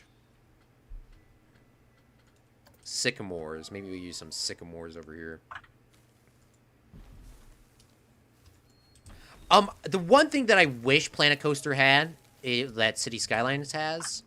Sycamores. Maybe we use some sycamores over here. The one thing that I wish Planet Coaster had, that City Skylines has,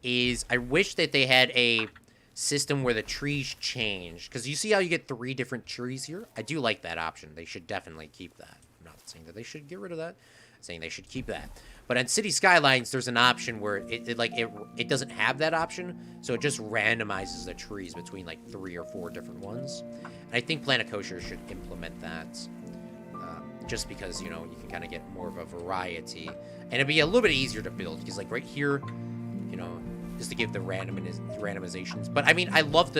is I wish that they had a system where the trees change. Because you see how you get 3 different trees here? I do like that option. They should definitely keep that. I'm not saying that they should get rid of that. I'm saying they should keep that. But on City Skylines, there's an option where it doesn't have that option. So it just randomizes the trees between like 3 or 4 different ones. And I think Planet Coaster should implement that. Just because, you know, you can kind of get more of a variety. And it'd be a little bit easier to build. Because, like, right here, you know, just to give the randomizations. But, I mean, I love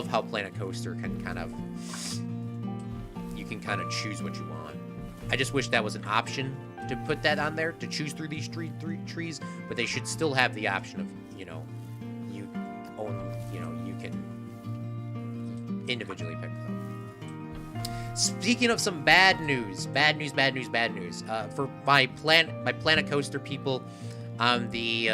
how Planet Coaster can kind of... You can kind of choose what you want. I just wish that was an option to put that on there. To choose through these three trees. But they should still have the option of, you know, you can individually pick them. Speaking of some bad news. For my Planet Coaster people on the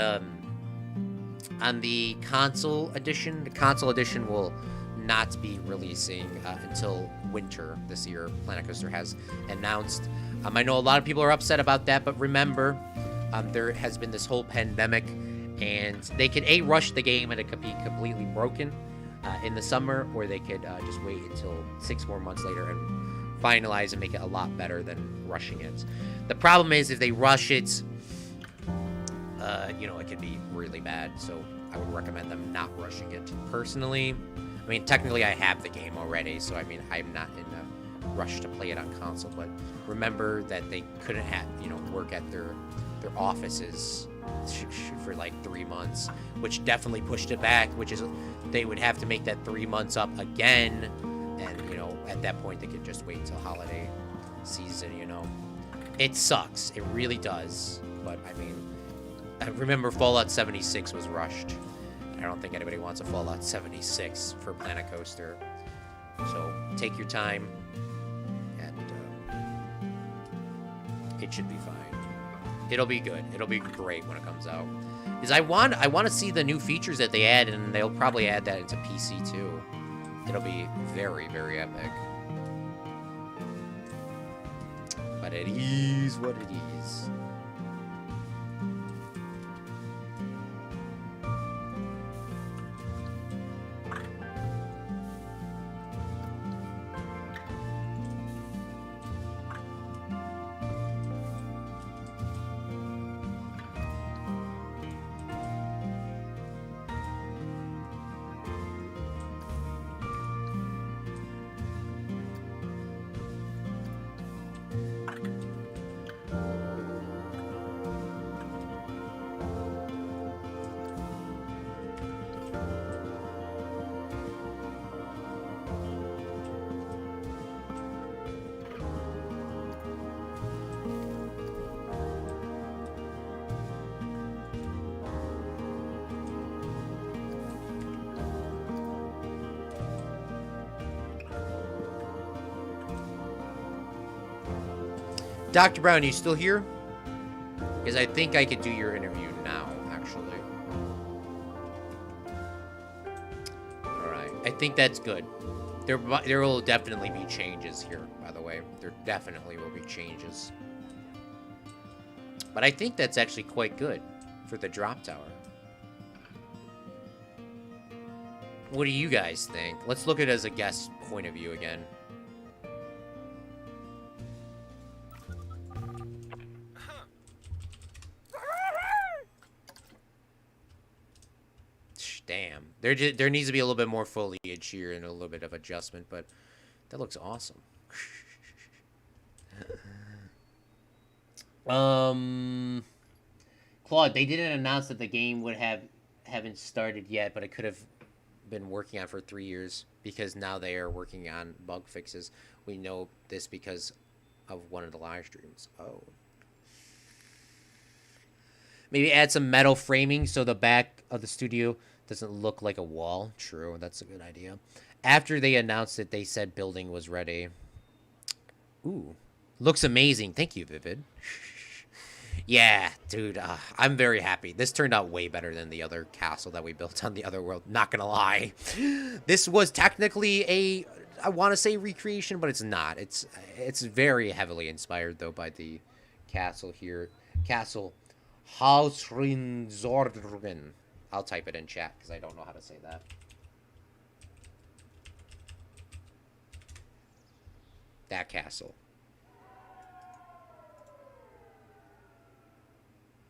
console edition, the console edition will not be releasing until winter this year. Planet Coaster has announced. I know a lot of people are upset about that, but remember, there has been this whole pandemic, and they could rush the game and it could be completely broken in the summer, or they could just wait until 6 more months later and finalize and make it a lot better than rushing it. The problem is if they rush it, you know, it could be really bad. So I would recommend them not rushing it. Personally, I mean, technically I have the game already, so I mean, I'm not in a rush to play it on console. But remember that they couldn't have, you know, work at their offices for like 3 months, which definitely pushed it back, which is they would have to make that 3 months up again. And, you know, at that point, they could just wait until holiday season, you know. It sucks. It really does. But, I mean, I remember Fallout 76 was rushed. I don't think anybody wants a Fallout 76 for Planet Coaster. So, take your time. And it should be fine. It'll be good. It'll be great when it comes out. Because I want to see the new features that they add, and they'll probably add that into PC, too. It'll be very, very epic. But it is what it is. Dr. Brown, you still here? Because I think I could do your interview now, actually. Alright, I think that's good. There will definitely be changes here, by the way. There definitely will be changes. But I think that's actually quite good for the drop tower. What do you guys think? Let's look at it as a guest point of view again. Damn. There needs to be a little bit more foliage here and a little bit of adjustment, but that looks awesome. Claude, they didn't announce that the game haven't started yet, but it could have been working on for 3 years because now they are working on bug fixes. We know this because of one of the live streams. Oh. Maybe add some metal framing so the back of the studio doesn't look like a wall. True, that's a good idea. After they announced it, they said building was ready. Ooh, looks amazing. Thank you, Vivid. Yeah, dude, I'm very happy. This turned out way better than the other castle that we built on the other world. Not gonna lie. This was technically I want to say recreation, but it's not. It's very heavily inspired, though, by the castle here. Castle Hausrinzorden. I'll type it in chat because I don't know how to say that. That castle.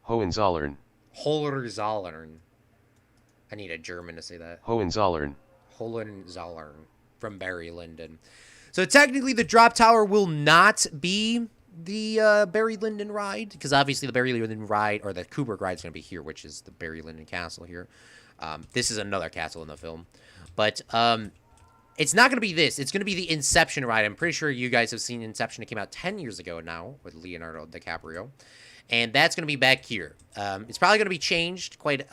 Hohenzollern. Hohenzollern. I need a German to say that. Hohenzollern. Hohenzollern from Barry Lyndon. So technically the drop tower will not be the Barry Lyndon ride, because obviously the Barry Lyndon ride, or the Kubrick ride, is going to be here, which is the Barry Lyndon castle here. This is another castle in the film. But it's not going to be this. It's going to be the Inception ride. I'm pretty sure you guys have seen Inception. It came out 10 years ago now with Leonardo DiCaprio. And that's going to be back here. It's probably going to be changed quite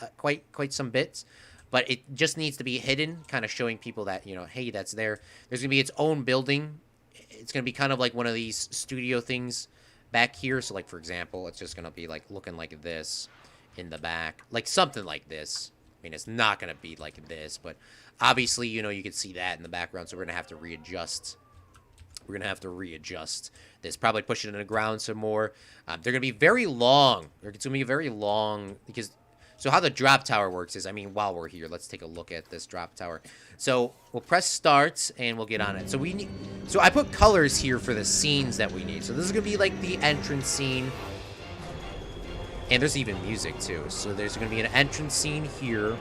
some bits. But it just needs to be hidden, kind of showing people that, you know, hey, that's there. There's going to be its own building. It's going to be kind of like one of these studio things back here. So, like, for example, it's just going to be, like, looking like this in the back. Like, something like this. I mean, it's not going to be like this, but obviously, you know, you can see that in the background, so we're going to have to readjust. We're going to have to readjust this. Probably push it in the ground some more. They're going to be very long. It's going to be very long because... So how the drop tower works is, I mean, while we're here, let's take a look at this drop tower. So we'll press start and we'll get on it. So I put colors here for the scenes that we need. So this is going to be like the entrance scene. And there's even music too. So there's going to be an entrance scene here.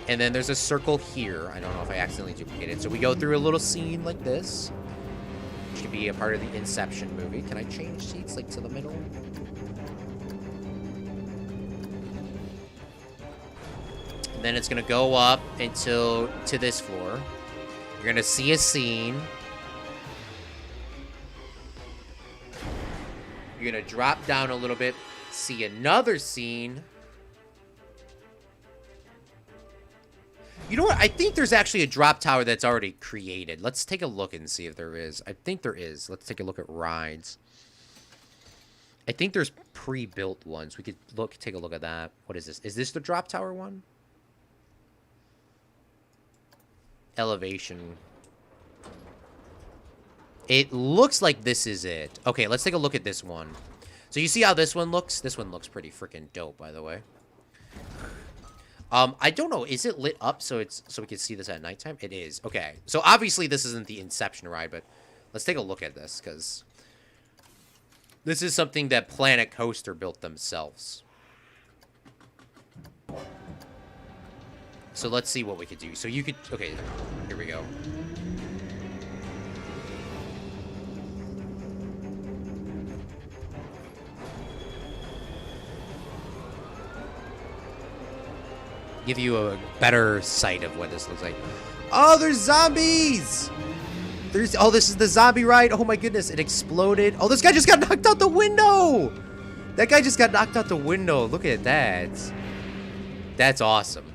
And then there's a circle here. I don't know if I accidentally duplicated it. So we go through a little scene like this, which could be a part of the Inception movie. Can I change seats like to the middle? And then it's going to go up to this floor. You're going to see a scene. You're going to drop down a little bit, see another scene. You know what? I think there's actually a drop tower that's already created. Let's take a look and see if there is. I think there is. Let's take a look at rides. I think there's pre-built ones. We could take a look at that. What is this? Is this the drop tower one? Elevation. It looks like this is it. Okay, let's take a look at this one. So you see how this one looks? This one looks pretty freaking dope, by the way. I don't know. Is it lit up so we can see this at nighttime? It is. Okay. So obviously this isn't the Inception ride, but let's take a look at this because this is something that Planet Coaster built themselves. So let's see what we could do. So you could... Okay, here we go. Give you a better sight of what this looks like. Oh, there's zombies! Oh, this is the zombie ride. Oh my goodness, it exploded. Oh, this guy just got knocked out the window! That guy just got knocked out the window. Look at that. That's awesome.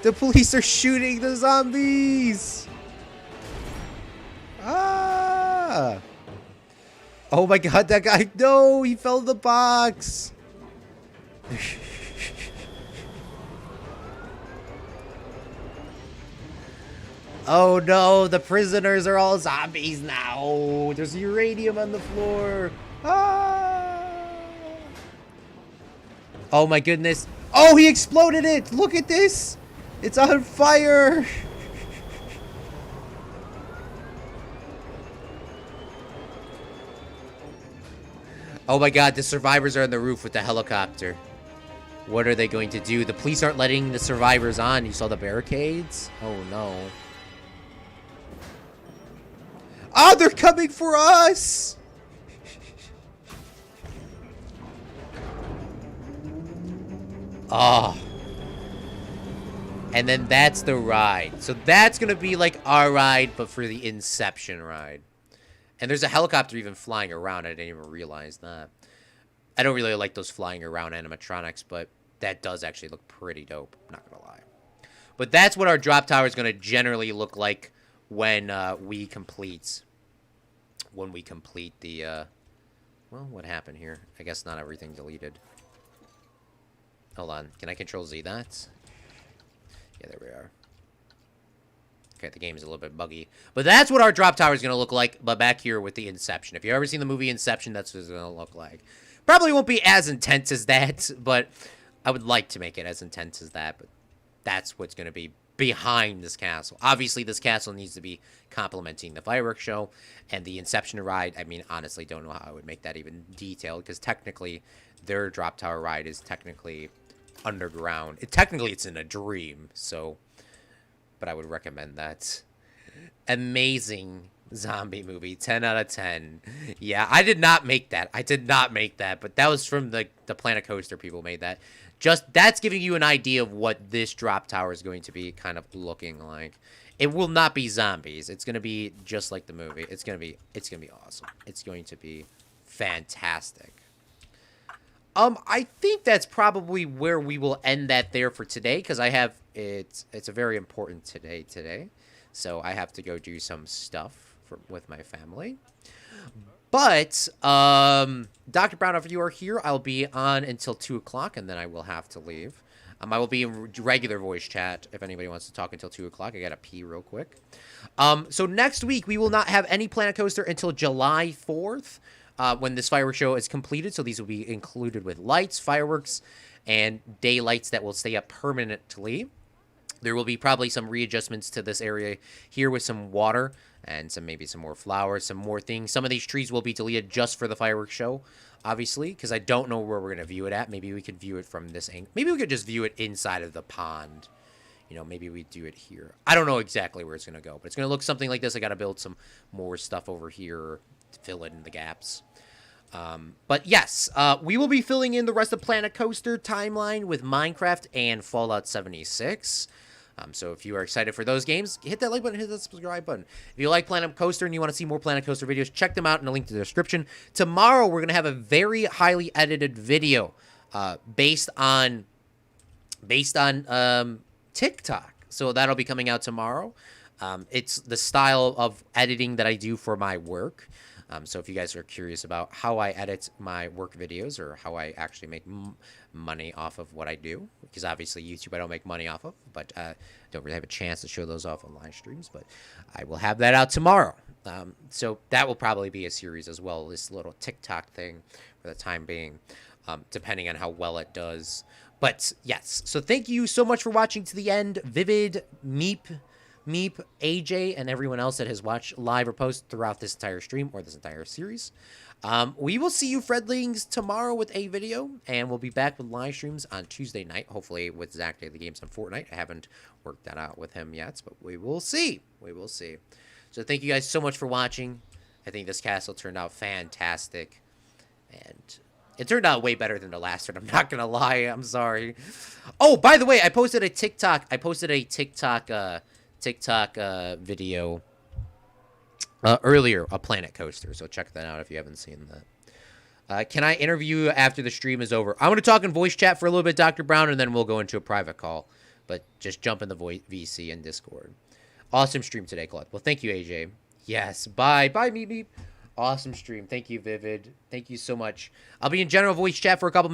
The police are shooting the zombies. Yeah. Oh my god, that guy. No, he fell in the box. Oh no, the prisoners are all zombies now. There's uranium on the floor. Ah. Oh my goodness. Oh, he exploded it. Look at this. It's on fire. Oh my god, the survivors are on the roof with the helicopter. What are they going to do? The police aren't letting the survivors on. You saw the barricades? Oh no. Oh, they're coming for us! Oh. And then that's the ride. So that's going to be like our ride, but for the Inception ride. And there's a helicopter even flying around. I didn't even realize that. I don't really like those flying around animatronics, but that does actually look pretty dope. I'm not going to lie. But that's what our drop tower is going to generally look like when we complete the, well, what happened here? I guess not everything deleted. Hold on. Can I control Z that? Yeah, there we are. Okay, the game's a little bit buggy. But that's what our drop tower is going to look like, but back here with the Inception. If you've ever seen the movie Inception, that's what it's going to look like. Probably won't be as intense as that, but I would like to make it as intense as that, but that's what's going to be behind this castle. Obviously, this castle needs to be complementing the fireworks show, and the Inception ride, I mean, honestly, don't know how I would make that even detailed, because technically, their drop tower ride is technically underground. Technically, it's in a dream, so, but I would recommend that. Amazing zombie movie, 10 out of 10. Yeah, I did not make that. But that was from the Planet Coaster people made that. Just, that's giving you an idea of what this drop tower is going to be kind of looking like. It will not be zombies. It's going to be just like the movie. It's going to be awesome. It's going to be fantastic. I think that's probably where we will end that there for today, because I have, it's a very important today. So I have to go do some stuff with my family. But, Dr. Brown, if you are here, I'll be on until 2 o'clock, and then I will have to leave. I will be in regular voice chat if anybody wants to talk until 2 o'clock. I gotta pee real quick. So next week, we will not have any Planet Coaster until July 4th, when this fireworks show is completed. So these will be included with lights, fireworks, and day lights that will stay up permanently. There will be probably some readjustments to this area here with some water and maybe some more flowers, some more things. Some of these trees will be deleted just for the fireworks show, obviously, because I don't know where we're going to view it at. Maybe we could view it from this angle. Maybe we could just view it inside of the pond. You know, maybe we do it here. I don't know exactly where it's going to go, but it's going to look something like this. I got to build some more stuff over here to fill in the gaps. But yes, we will be filling in the rest of Planet Coaster timeline with Minecraft and Fallout 76. So if you are excited for those games, hit that like button, hit that subscribe button. If you like Planet Coaster and you want to see more Planet Coaster videos, check them out in the link to the description. Tomorrow, we're going to have a very highly edited video based on TikTok. So that'll be coming out tomorrow. It's the style of editing that I do for my work. So if you guys are curious about how I edit my work videos or how I actually make money off of what I do, because obviously YouTube I don't make money off of, but don't really have a chance to show those off on live streams, but I will have that out tomorrow. So that will probably be a series as well, this little TikTok thing for the time being, depending on how well it does. But yes, so thank you so much for watching to the end. Vivid, Meep, AJ, and everyone else that has watched live or post throughout this entire stream or this entire series. We will see you Fredlings tomorrow with a video, and we'll be back with live streams on Tuesday night, hopefully with Zach Daily Games on Fortnite. I haven't worked that out with him yet, but we will see. We will see. So thank you guys so much for watching. I think this castle turned out fantastic, and it turned out way better than the last one. I'm not gonna lie. I'm sorry. Oh, by the way, I posted a TikTok. TikTok video earlier, a Planet Coaster, so check that out if you haven't seen that. Can I interview you after the stream is over? I'm going to talk in voice chat for a little bit, Dr. Brown, and then we'll go into a private call, but just jump in the VC and Discord. Awesome stream today, Claude. Well, thank you, AJ. Yes. Bye. Bye, Meep Meep. Awesome stream. Thank you, Vivid. Thank you so much. I'll be in general voice chat for a couple minutes.